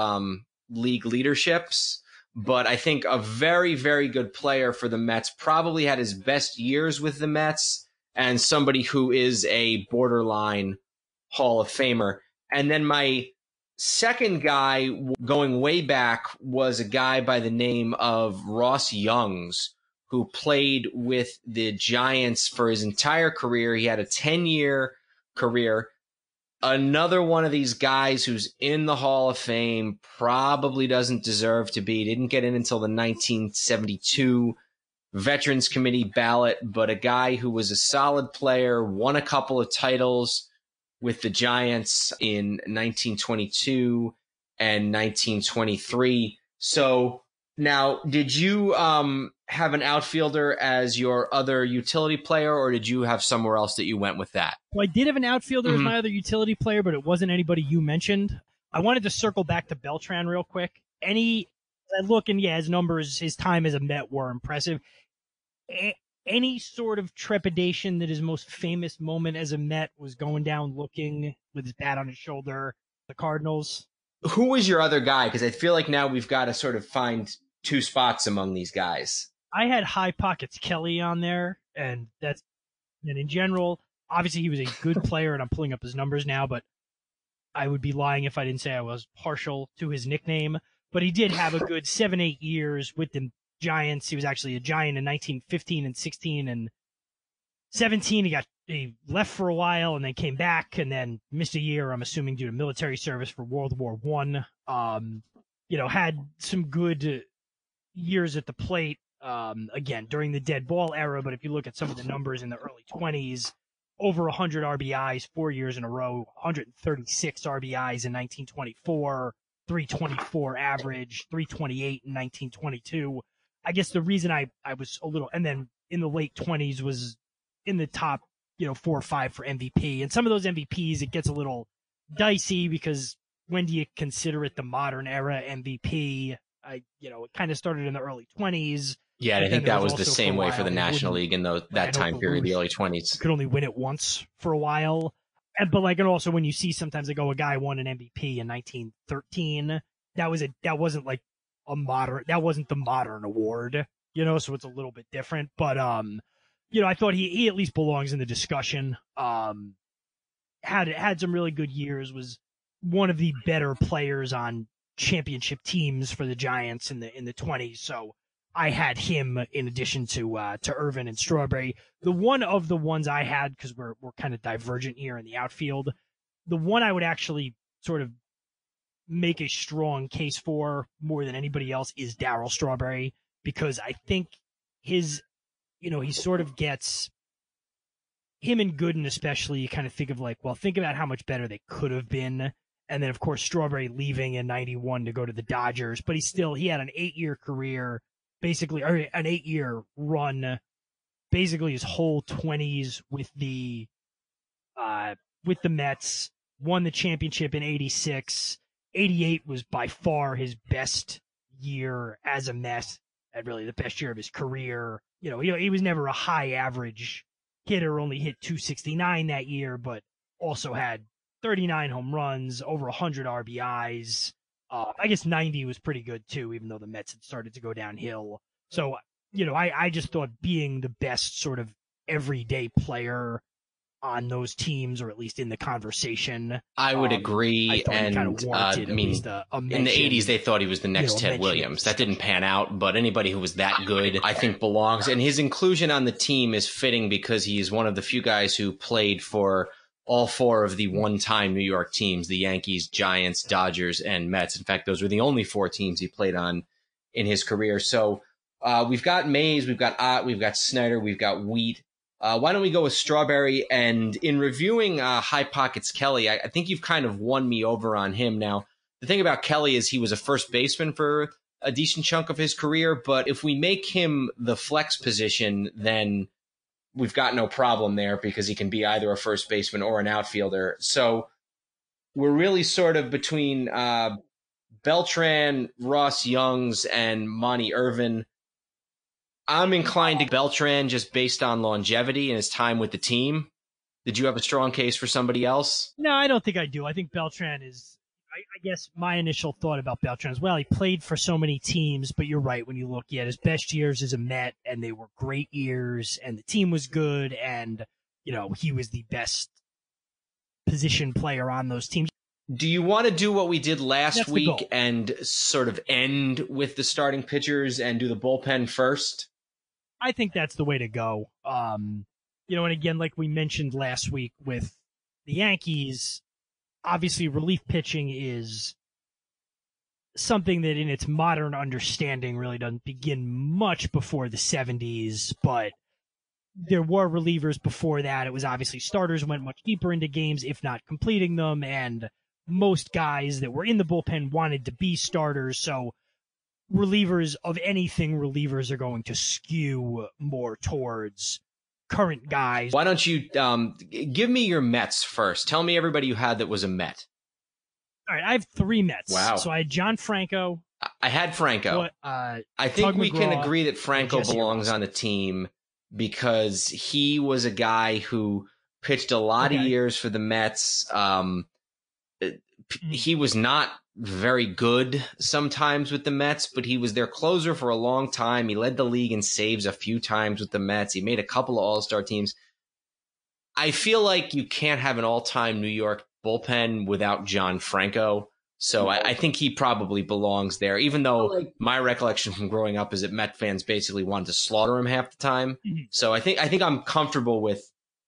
league leaderships, but I think a very, very good player for the Mets, probably had his best years with the Mets, and somebody who is a borderline Hall of Famer. And then my second guy, going way back, was a guy by the name of Ross Youngs, who played with the Giants for his entire career. He had a 10-year career. Another one of these guys who's in the Hall of Fame, probably doesn't deserve to be. Didn't get in until the 1972 Veterans Committee ballot, but a guy who was a solid player, won a couple of titles with the Giants in 1922 and 1923. So now, did you have an outfielder as your other utility player, or did you have somewhere else that you went with that? Well, I did have an outfielder as my other utility player, but it wasn't anybody you mentioned. I wanted to circle back to Beltran real quick. His numbers, his time as a Met were impressive. Any sort of trepidation that his most famous moment as a Met was going down looking with his bat on his shoulder, the Cardinals? Who was your other guy? Because I feel like now we've got to sort of find 2 spots among these guys. I had High Pockets Kelly on there, and in general, obviously he was a good player, and I'm pulling up his numbers now, but I would be lying if I didn't say I was partial to his nickname. But he did have a good 7-8 years with the Giants. He was actually a Giant in 1915 and 16 and 17. He left for a while and then came back and then missed a year, I'm assuming, due to military service for World War I. Had some good years at the plate, again, during the dead ball era. But if you look at some of the numbers in the early 20s, over 100 RBIs 4 years in a row, 136 RBIs in 1924, 324 average, 328 in 1922. I guess the reason I was a little, and then in the late 20s was in the top, 4 or 5 for MVP. And some of those MVPs, it gets a little dicey because when do you consider it the modern era MVP? It kind of started in the early 20s. Yeah, and I think that was the same way for the National League in that time period, the early 20s. Could only win it once for a while. And also when you see sometimes they go, a guy won an MVP in 1913, that wasn't like that wasn't the modern award, so it's a little bit different. But, I thought he at least belongs in the discussion. Had some really good years, was one of the better players on championship teams for the Giants in the 20s. So I had him in addition to Irvin and Strawberry. The one of the ones I had, because we're kind of divergent here in the outfield, the one I would actually sort of make a strong case for more than anybody else is Darryl Strawberry, because I think he sort of gets him and Gooden especially. You kind of think of think about how much better they could have been. And then, of course, Strawberry leaving in 91 to go to the Dodgers, but he had an 8-year career, basically, or an 8-year run, basically his whole 20s with the Mets, won the championship in 86. 88 was by far his best year as a Met, and really the best year of his career. He was never a high average hitter, only hit 269 that year, but also had 39 home runs, over 100 RBIs. I guess 90 was pretty good too, even though the Mets had started to go downhill. So, I just thought being the best sort of everyday player on those teams, or at least in the conversation, I would agree. And kind of warranted in the 80s, they thought he was the next Ted Williams. That didn't pan out, but anybody who was that good, I think, belongs. And his inclusion on the team is fitting because he is one of the few guys who played for all 4 of the one-time New York teams, the Yankees, Giants, Dodgers, and Mets. In fact, those were the only 4 teams he played on in his career. So we've got Mays, we've got Ott, we've got Snyder, we've got Wheat. Why don't we go with Strawberry? And in reviewing High Pockets Kelly, I think you've kind of won me over on him. Now, the thing about Kelly is he was a first baseman for a decent chunk of his career, but if we make him the flex position, then we've got no problem there because he can be either a first baseman or an outfielder. So we're really sort of between Beltran, Ross Youngs, and Monty Irvin. I'm inclined to Beltran just based on longevity and his time with the team. Did you have a strong case for somebody else? No, I don't think I do. I think Beltran is, I guess my initial thought about Beltran as well, he played for so many teams, but you're right. When you look, he had his best years as a Met, and they were great years, and the team was good, and, he was the best position player on those teams. Do you want to do what we did last week and sort of end with the starting pitchers and do the bullpen first? I think that's the way to go. And again, like we mentioned last week with the Yankees, obviously relief pitching is something that in its modern understanding really doesn't begin much before the 70s, but there were relievers before that. It was obviously starters went much deeper into games, if not completing them, and most guys that were in the bullpen wanted to be starters, so relievers of anything, relievers are going to skew more towards current guys. Why don't you give me your Mets first? Tell me everybody you had that was a Met. All right, I have 3 Mets. Wow. So I had John Franco. I had Franco. I think we can agree that Franco belongs on the team because he was a guy who pitched a lot of years for the Mets. He was not very good sometimes with the Mets, but he was their closer for a long time. He led the league in saves a few times with the Mets. He made a couple of all-star teams. I feel like you can't have an all-time New York bullpen without John Franco. So I think he probably belongs there, even though my recollection from growing up is that Met fans basically wanted to slaughter him half the time. So I think I'm comfortable with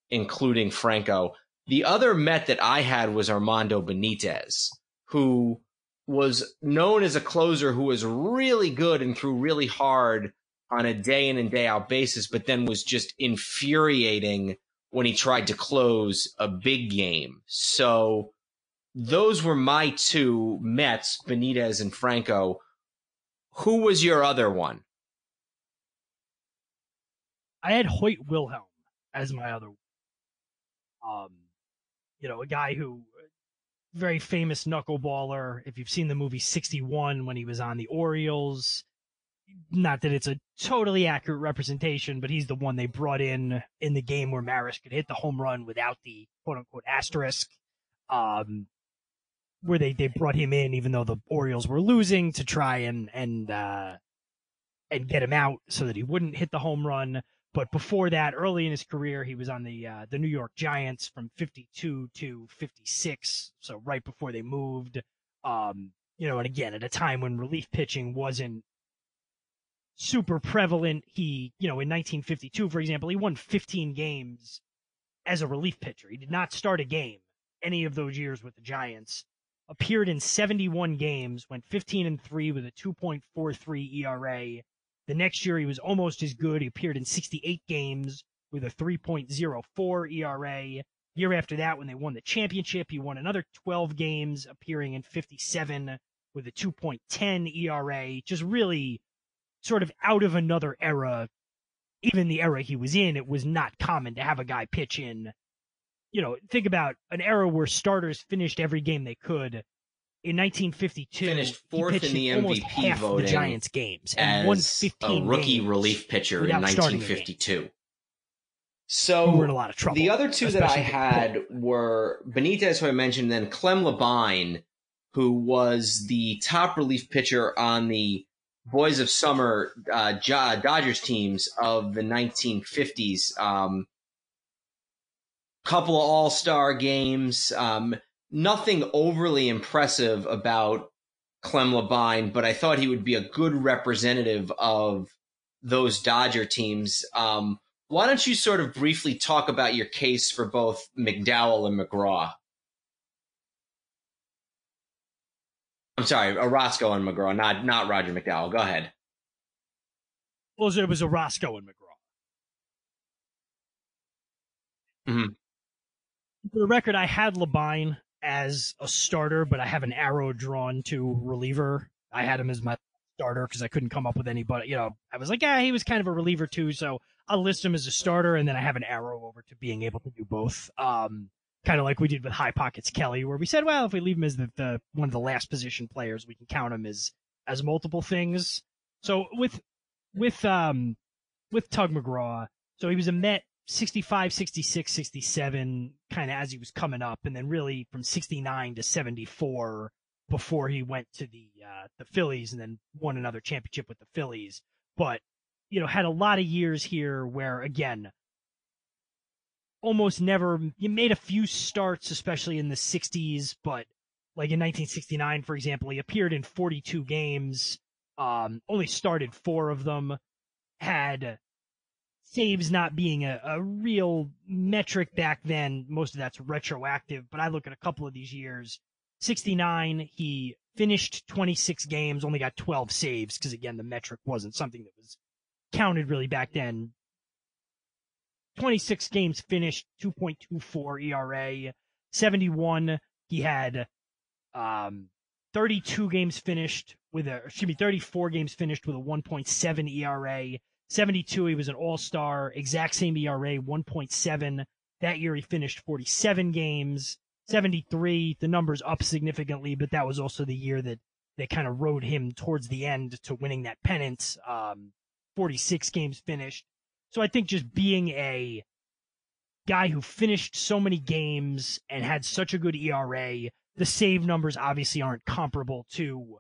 including Franco. The other Met that I had was Armando Benitez, who was known as a closer who was really good and threw really hard on a day in and day out basis, but then was just infuriating when he tried to close a big game. So those were my two Mets, Benitez and Franco. Who was your other one? I had Hoyt Wilhelm as my other one. A guy who, very famous knuckleballer. If you've seen the movie 61 when he was on the Orioles, not that it's a totally accurate representation, but he's the one they brought in the game where Maris could hit the home run without the quote-unquote asterisk, where they brought him in even though the Orioles were losing to try and get him out so that he wouldn't hit the home run. But before that, early in his career, he was on the New York Giants from 52 to 56, so right before they moved. And again, at a time when relief pitching wasn't super prevalent, he, in 1952, for example, he won 15 games as a relief pitcher. He did not start a game any of those years with the Giants. Appeared in 71 games, went 15-3 with a 2.43 ERA. The next year, he was almost as good. He appeared in 68 games with a 3.04 ERA. Year after that, when they won the championship, he won another 12 games, appearing in 57 with a 2.10 ERA. Just really sort of out of another era. Even the era he was in, it was not common to have a guy pitch in. Think about an era where starters finished every game they could. In 1952, finished fourth in the MVP voting the Giants games and won 15 a rookie games relief pitcher in 1952. So we were in a lot of trouble. The other two that I had were Benitez, who I mentioned, and then Clem Labine, who was the top relief pitcher on the Boys of Summer Dodgers teams of the 1950s. Couple of all-star games. Nothing overly impressive about Clem Labine, but I thought he would be a good representative of those Dodger teams. Why don't you sort of briefly talk about your case for both McDowell and McGraw? I'm sorry, Orozco and McGraw, not Roger McDowell. Go ahead. Well, it was Orozco and McGraw. Mm-hmm. For the record, I had Labine as a starter, but I have an arrow drawn to reliever. I had him as my starter because I couldn't come up with anybody. I was like, he was kind of a reliever too, so I'll list him as a starter, and then I have an arrow over to being able to do both. Kind of like we did with High Pockets Kelly, where we said, well, if we leave him as the one of the last position players, we can count him as multiple things. So with Tug McGraw, so he was a Met 65, 66, 67, kind of as he was coming up, and then really from 69 to 74 before he went to the Phillies and then won another championship with the Phillies. But, had a lot of years here where, again, almost never, you made a few starts, especially in the 60s, but like in 1969, for example, he appeared in 42 games, only started 4 of them, had saves not being a real metric back then. Most of that's retroactive, but I look at a couple of these years. 69, he finished 26 games, only got 12 saves, because again, the metric wasn't something that was counted really back then. 26 games finished, 2.24 ERA. 71, he had 34 games finished with a 1.7 ERA. 72, he was an all-star, exact same ERA, 1.7. That year he finished 47 games. 73, the numbers up significantly, but that was also the year that they kind of rode him towards the end to winning that pennant. 46 games finished. So I think just being a guy who finished so many games and had such a good ERA, the save numbers obviously aren't comparable to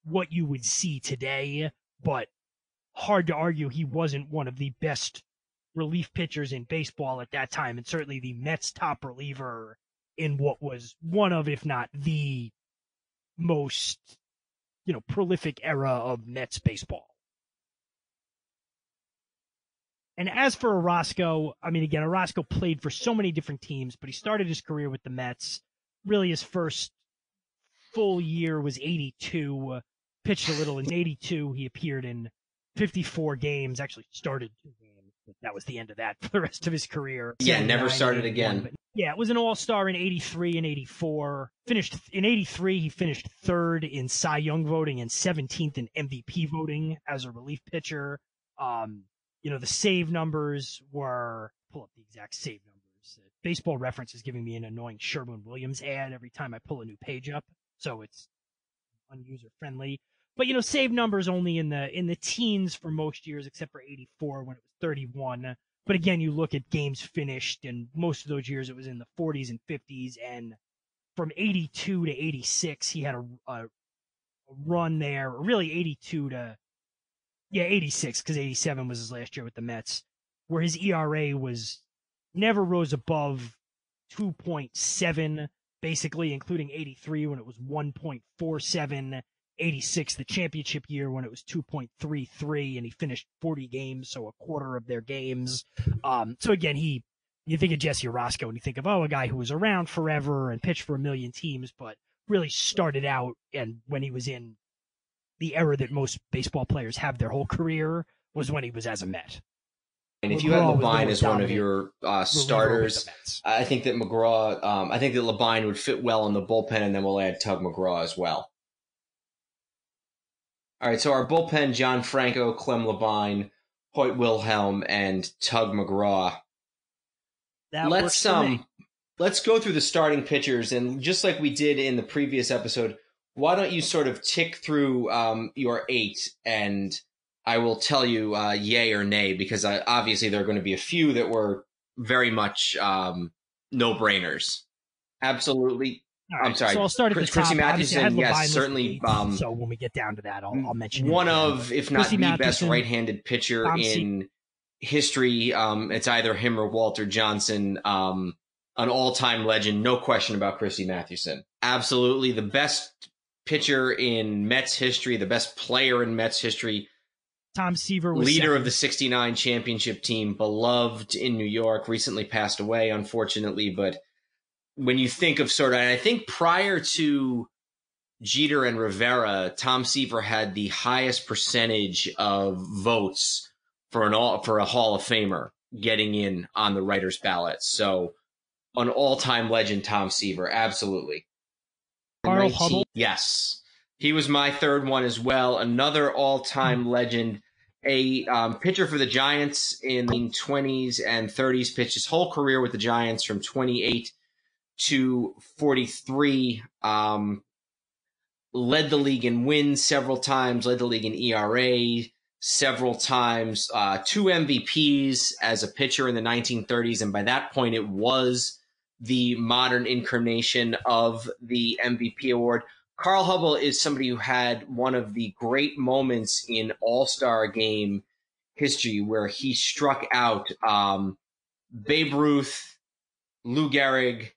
what you would see today, but hard to argue he wasn't one of the best relief pitchers in baseball at that time, and certainly the Mets' top reliever in what was one of, if not the most, prolific era of Mets baseball. And as for Orozco, again, Orozco played for so many different teams, but he started his career with the Mets. Really, his first full year was 82, pitched a little in 82. He appeared in 54 games, actually started 2 games, that was the end of that for the rest of his career. Yeah, never 79 started and 81, again. but yeah, it was an all-star in 83 and 84. Finished in 83, he finished third in Cy Young voting and 17th in MVP voting as a relief pitcher. The save numbers were, pull up the exact save numbers. Baseball Reference is giving me an annoying Sherwin-Williams ad every time I pull a new page up, so it's unuser-friendly. But, save numbers only in the teens for most years, except for 84 when it was 31. But again, you look at games finished, and most of those years it was in the 40s and 50s. And from 82 to 86, he had a run there, really 86, because 87 was his last year with the Mets, where his ERA never rose above 2.7, basically, including 83 when it was 1.47. 86, the championship year, when it was 2.33, and he finished 40 games, so a quarter of their games. So again, you think of Jesse Orosco and you think of, a guy who was around forever and pitched for a million teams, but really started out, and when he was in the era that most baseball players have their whole career, was when he was as a Met. And if you had Labine as one of your starters, I think that Labine would fit well in the bullpen, and then we'll add Tug McGraw as well. All right, so our bullpen: John Franco, Clem Labine, Hoyt Wilhelm, and Tug McGraw. Let's go through the starting pitchers, and just like we did in the previous episode, why don't you sort of tick through your 8, and I will tell you yay or nay, because obviously there are going to be a few that were very much no-brainers. Absolutely. Right, I'm sorry. So I'll start at the top. Christy Mathewson, yes, certainly. So when we get down to that, I'll mention one of, if not the best right-handed pitcher in history. It's either him or Walter Johnson. An all-time legend, no question about Christy Mathewson. Absolutely the best pitcher in Mets history, the best player in Mets history. Tom Seaver was leader of the '69 championship team, beloved in New York, recently passed away, unfortunately, but when you think of I think prior to Jeter and Rivera, Tom Seaver had the highest percentage of votes for a Hall of Famer getting in on the writer's ballot. So an all-time legend, Tom Seaver, absolutely. Carl Hubbell? Yes. He was my third one as well. Another all-time legend, a pitcher for the Giants in the 20s and 30s, pitched his whole career with the Giants from 28 to 43, led the league in wins several times, led the league in ERA several times, 2 MVPs as a pitcher in the 1930s, and by that point it was the modern incarnation of the MVP award. Carl Hubbell is somebody who had one of the great moments in All-Star Game history where he struck out Babe Ruth, Lou Gehrig,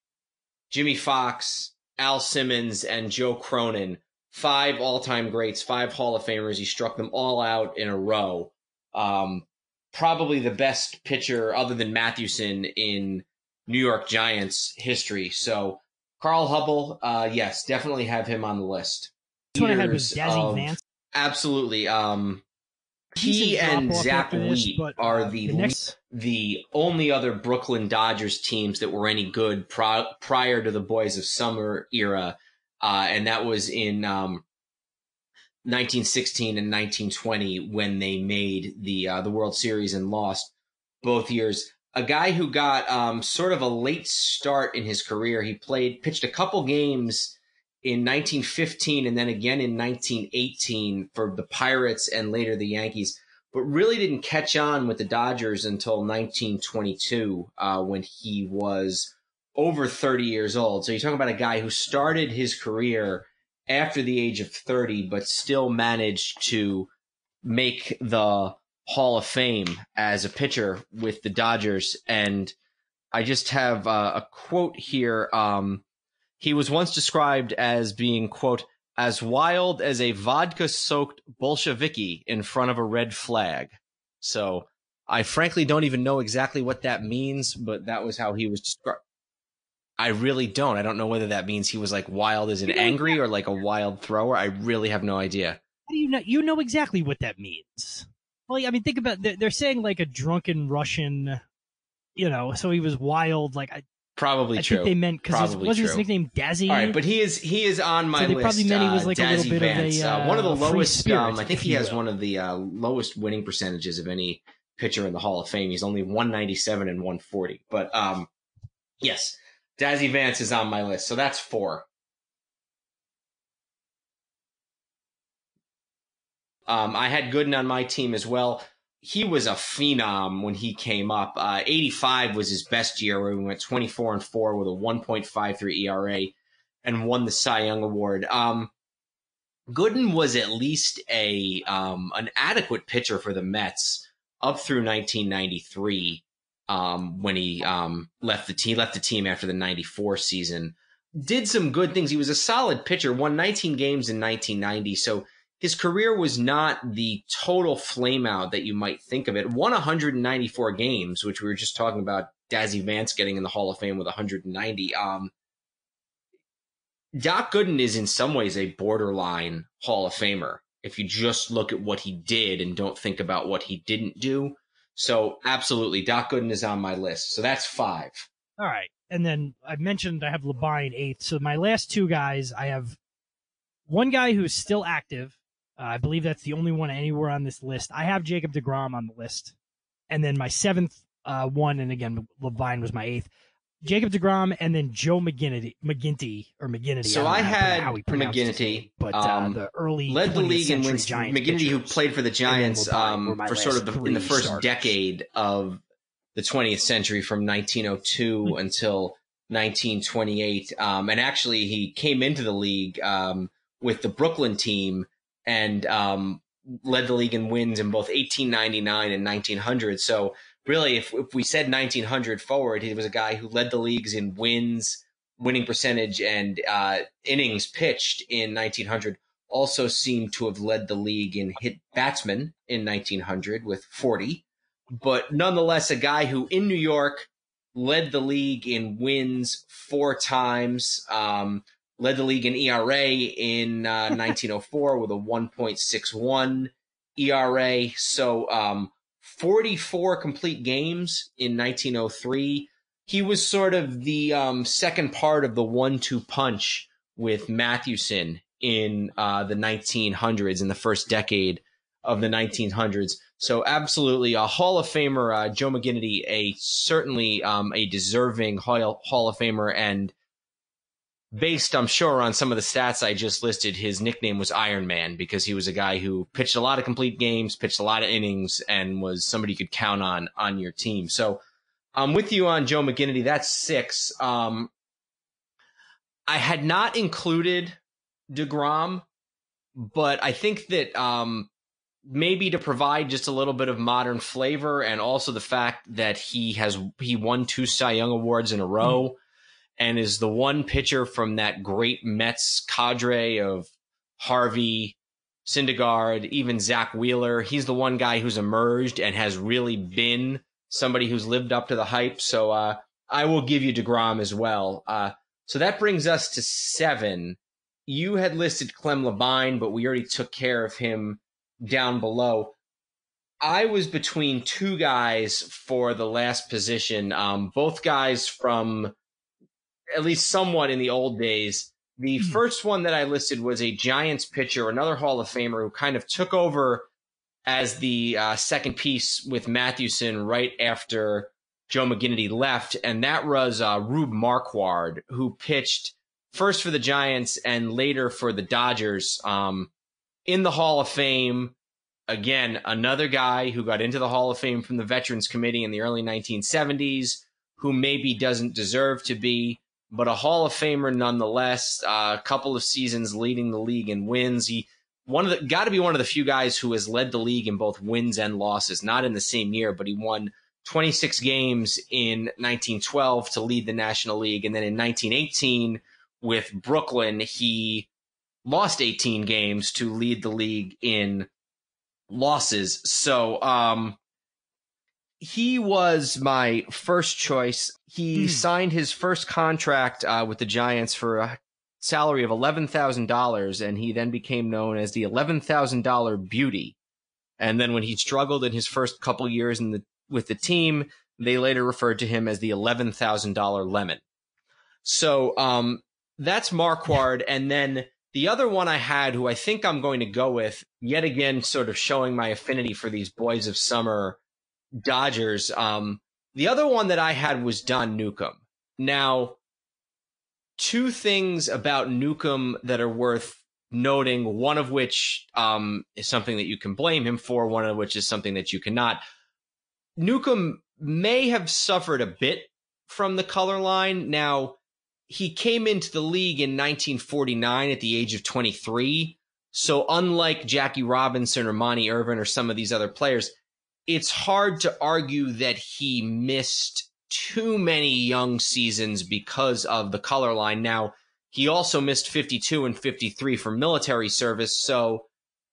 Jimmy Fox, Al Simmons, and Joe Cronin. 5 all-time greats, 5 Hall of Famers. He struck them all out in a row. Probably the best pitcher, other than Mathewson, in New York Giants history. So Carl Hubbell, yes, definitely have him on the list. This one I had was Dazzy Vance. Absolutely. He and Zach Wheat are the only other Brooklyn Dodgers teams that were any good prior to the Boys of Summer era, and that was in 1916 and 1920 when they made the World Series and lost both years. A guy who got sort of a late start in his career. He pitched a couple games in 1915 and then again in 1918 for the Pirates and later the Yankees, but really didn't catch on with the Dodgers until 1922 when he was over 30 years old. So you're talking about a guy who started his career after the age of 30, but still managed to make the Hall of Fame as a pitcher with the Dodgers. And I just have a quote here. He was once described as being, quote, as wild as a vodka-soaked Bolsheviki in front of a red flag. So I frankly don't even know exactly what that means, but that was how he was described. I really don't. I don't know whether that means he was like wild as in angry or like a wild thrower. I really have no idea. How do you know? You know exactly what that means. Well, I mean, think about they're saying like a drunken Russian, so he was wild. Like Probably I true. think they meant because was his nickname Dazzy? All right, but he is on my so they list. Probably meant he was like Dazzy a little bit Vance, of a one of the free lowest. spirit, I think he has one of the lowest winning percentages of any pitcher in the Hall of Fame. He's only 197 and 140. But yes, Dazzy Vance is on my list, so that's 4. I had Gooden on my team as well. He was a phenom when he came up. 85 was his best year, where he went 24-4 with a 1.53 ERA and won the Cy Young Award. Gooden was at least an adequate pitcher for the Mets up through 1993, when he left the team after the 94 season. Did some good things. He was a solid pitcher, won 19 games in 1990, so his career was not the total flameout that you might think of it. Won 194 games, which we were just talking about Dazzy Vance getting in the Hall of Fame with 190. Doc Gooden is in some ways a borderline Hall of Famer if you just look at what he did and don't think about what he didn't do. So absolutely, Doc Gooden is on my list. So that's 5. All right. And then I mentioned I have Labine 8th. So my last 2 guys, I have one guy who's still active. I believe that's the only one anywhere on this list. I have Jacob deGrom on the list. And then my 7th one, and again, Labine was my 8th. Jacob deGrom and then Joe McGinnity. So I had McGinnity, but the early led the league in wins. Giants McGinnity, pitchers, who played for the Giants for sort of in the first starters. decade of the 20th century, from 1902 until 1928. And actually, he came into the league with the Brooklyn team and led the league in wins in both 1899 and 1900. So really, if we said 1900 forward, he was a guy who led the leagues in wins, winning percentage, and innings pitched in 1900. Also seemed to have led the league in hit batsmen in 1900 with 40. But nonetheless, a guy who in New York led the league in wins 4 times, led the league in ERA in 1904 with a 1.61 ERA. So 44 complete games in 1903. He was sort of the second part of the 1-2 punch with Mathewson in the 1900s, in the first decade of the 1900s. So absolutely a Hall of Famer, Joe McGinnity, certainly a deserving Hall of Famer, and based, I'm sure, on some of the stats I just listed, his nickname was Iron Man because he was a guy who pitched a lot of complete games, pitched a lot of innings, and was somebody you could count on your team. So I'm with you on Joe McGinnity. That's 6. I had not included deGrom, but I think that maybe to provide just a little bit of modern flavor, and also the fact that he won 2 Cy Young Awards in a row, and is the one pitcher from that great Mets cadre of Harvey, Syndergaard, even Zach Wheeler. He's the one guy who's emerged and has really been somebody who's lived up to the hype. So I will give you deGrom as well. So that brings us to 7. You had listed Clem Labine, but we already took care of him down below. I was between 2 guys for the last position, both guys from at least somewhat in the old days. The first one that I listed was a Giants pitcher, another Hall of Famer who kind of took over as the second piece with Mathewson right after Joe McGinnity left, and that was Rube Marquard, who pitched first for the Giants and later for the Dodgers. In the Hall of Fame, again, another guy who got into the Hall of Fame from the Veterans Committee in the early 1970s, who maybe doesn't deserve to be, but a Hall of Famer nonetheless. A couple of seasons leading the league in wins. He got to be one of the few guys who has led the league in both wins and losses, not in the same year, but he won 26 games in 1912 to lead the National League, and then in 1918 with Brooklyn, he lost 18 games to lead the league in losses. So he was my first choice. He signed his first contract with the Giants for a salary of $11,000, and he then became known as the $11,000 Beauty. And then when he struggled in his first couple years with the team, they later referred to him as the $11,000 Lemon. So that's Marquard. And then the other one I had, who I think I'm going to go with, yet again, sort of showing my affinity for these boys of summer Dodgers. The other one that I had was Don Newcombe. Now, two things about Newcombe that are worth noting, one of which is something that you can blame him for, one of which is something that you cannot. Newcombe may have suffered a bit from the color line. Now, he came into the league in 1949 at the age of 23. So unlike Jackie Robinson or Monty Irvin or some of these other players, it's hard to argue that he missed too many young seasons because of the color line. Now, he also missed 52 and 53 for military service. So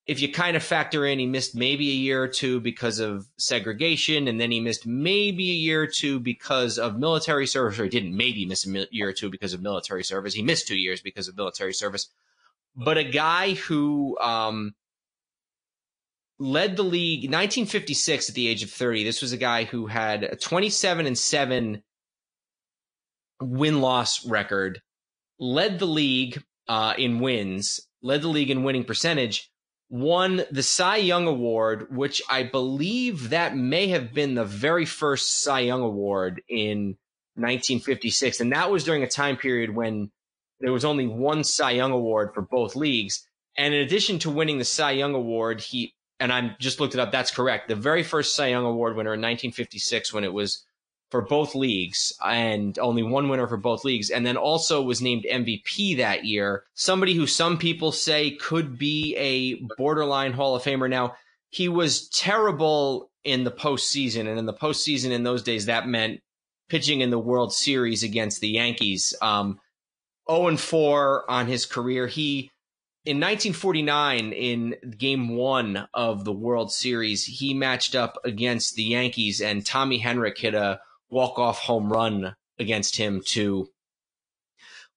if you kind of factor in, he missed maybe a year or two because of segregation, and then he missed maybe a year or two because of military service, or he didn't maybe miss a year or two because of military service. He missed 2 years because of military service. But a guy who led the league in 1956 at the age of 30. This was a guy who had a 27-7 win-loss record, led the league in wins, led the league in winning percentage, won the Cy Young Award, which I believe that may have been the very first Cy Young Award in 1956. And that was during a time period when there was only one Cy Young Award for both leagues. And in addition to winning the Cy Young Award, and I just looked it up, that's correct, the very first Cy Young Award winner in 1956 when it was for both leagues, and only one winner for both leagues, and then also was named MVP that year. Somebody who some people say could be a borderline Hall of Famer. Now, he was terrible in the postseason, and in the postseason in those days, that meant pitching in the World Series against the Yankees. 0-4 on his career. In 1949, in Game 1 of the World Series, he matched up against the Yankees, and Tommy Henrich hit a walk-off home run against him to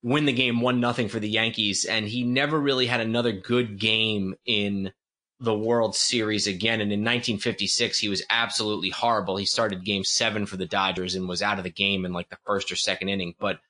win the game 1-0 for the Yankees, and he never really had another good game in the World Series again. And in 1956, he was absolutely horrible. He started Game 7 for the Dodgers and was out of the game in like the first or second inning. But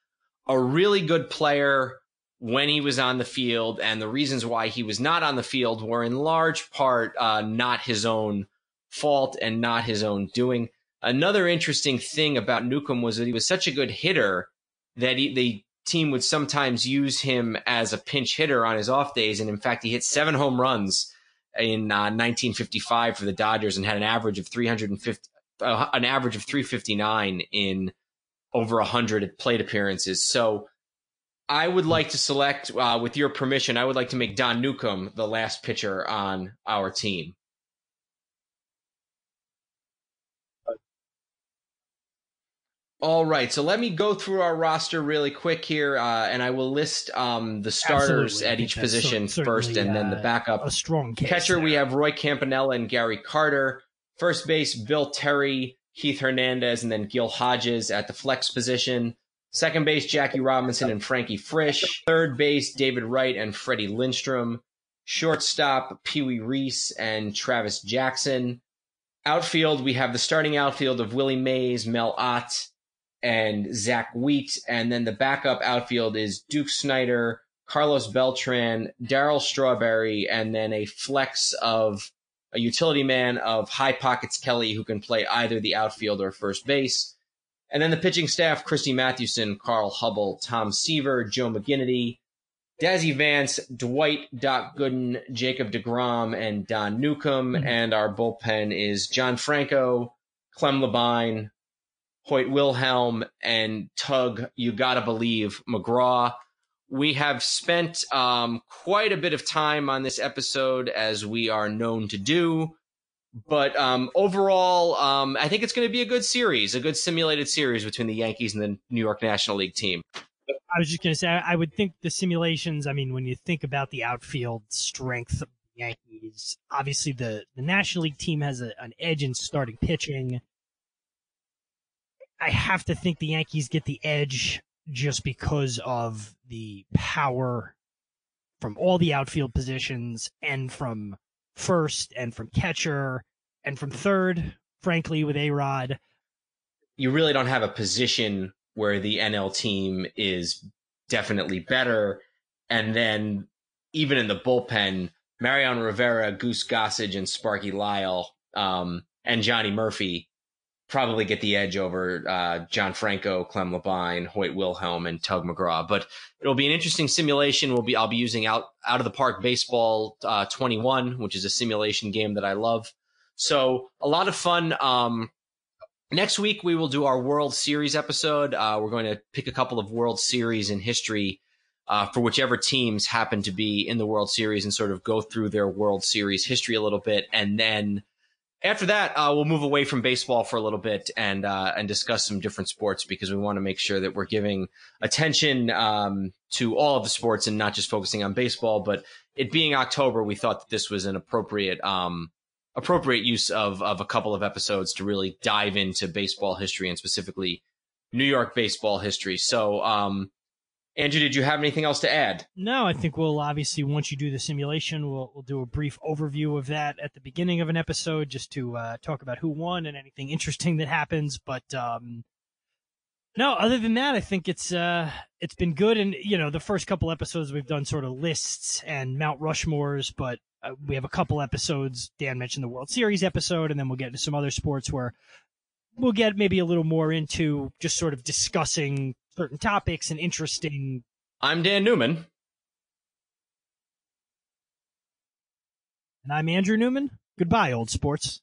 a really good player when he was on the field, and the reasons why he was not on the field were in large part not his own fault and not his own doing. Another interesting thing about Newcombe was that he was such a good hitter that the team would sometimes use him as a pinch hitter on his off days. And in fact, he hit 7 home runs in 1955 for the Dodgers and had an average of 359 in over 100 plate appearances. So I would like to select, with your permission, I would like to make Don Newcombe the last pitcher on our team. All right, so let me go through our roster really quick here, and I will list the starters at each position first, and then the backup. A strong case catcher, there. we have Roy Campanella and Gary Carter. First base, Bill Terry, Keith Hernandez, and then Gil Hodges at the flex position. Second base, Jackie Robinson and Frankie Frisch. Third base, David Wright and Freddie Lindstrom. Shortstop, Pee Wee Reese and Travis Jackson. Outfield, we have the starting outfield of Willie Mays, Mel Ott, and Zach Wheat. And then the backup outfield is Duke Snyder, Carlos Beltran, Darryl Strawberry, and then a flex of a utility man of High Pockets Kelly, who can play either the outfield or first base. And then the pitching staff, Christy Mathewson, Carl Hubble, Tom Seaver, Joe McGinnity, Dazzy Vance, Dwight Doc Gooden, Jacob deGrom, and Don Newcombe. And our bullpen is John Franco, Clem Labine, Hoyt Wilhelm, and Tug, you gotta believe, McGraw. We have spent quite a bit of time on this episode, as we are known to do. But overall, I think it's going to be a good series, a good simulated series between the Yankees and the New York National League team. I was just going to say, I would think the simulations, I mean, when you think about the outfield strength of the Yankees, obviously the National League team has an edge in starting pitching. I have to think the Yankees get the edge just because of the power from all the outfield positions and from first and from catcher and from third, frankly, with A-Rod. You really don't have a position where the NL team is definitely better. And then even in the bullpen, Mariano Rivera, Goose Gossage, and Sparky Lyle, and Johnny Murphy probably get the edge over John Franco, Clem Labine, Hoyt Wilhelm, and Tug McGraw. But it'll be an interesting simulation. I'll be using Out of the Park Baseball 21, which is a simulation game that I love. So a lot of fun. Next week, we will do our World Series episode. We're going to pick a couple of World Series in history for whichever teams happen to be in the World Series and sort of go through their World Series history a little bit. And then after that, we'll move away from baseball for a little bit and discuss some different sports, because we want to make sure that we're giving attention to all of the sports and not just focusing on baseball. But it being October, we thought that this was an appropriate use of a couple of episodes to really dive into baseball history and specifically New York baseball history. So, Andrew, did you have anything else to add? No, I think we'll obviously, once you do the simulation, we'll do a brief overview of that at the beginning of an episode, just to talk about who won and anything interesting that happens. But no, other than that, I think it's been good. And the first couple episodes we've done sort of lists and Mount Rushmores, but we have a couple episodes. Dan mentioned the World Series episode, and then we'll get into some other sports where we'll get maybe a little more into just sort of discussing certain topics and interesting. I'm Dan Newman. And I'm Andrew Newman. Goodbye, old sports.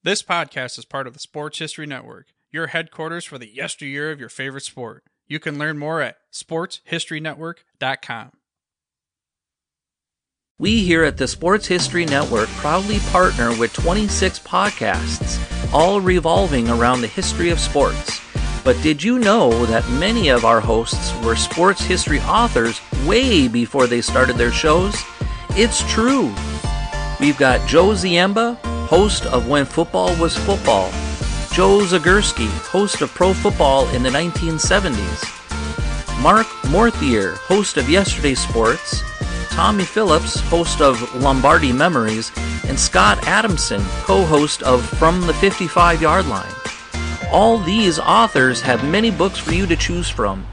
This podcast is part of the Sports History Network, your headquarters for the yesteryear of your favorite sport. You can learn more at sportshistorynetwork.com. We here at the Sports History Network proudly partner with 26 podcasts, all revolving around the history of sports. But did you know that many of our hosts were sports history authors way before they started their shows? It's true. We've got Joe Ziemba, host of When Football Was Football, Joe Zagurski, host of Pro Football in the 1970s, Mark Morthier, host of Yesterday Sports, Tommy Phillips, host of Lombardi Memories, and Scott Adamson, co-host of From the 55-Yard Line. All these authors have many books for you to choose from.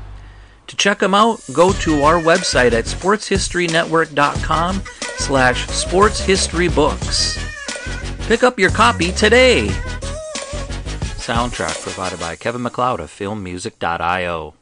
To check them out, go to our website at sportshistorynetwork.com/sportshistorybooks. Pick up your copy today. Soundtrack provided by Kevin MacLeod of filmmusic.io.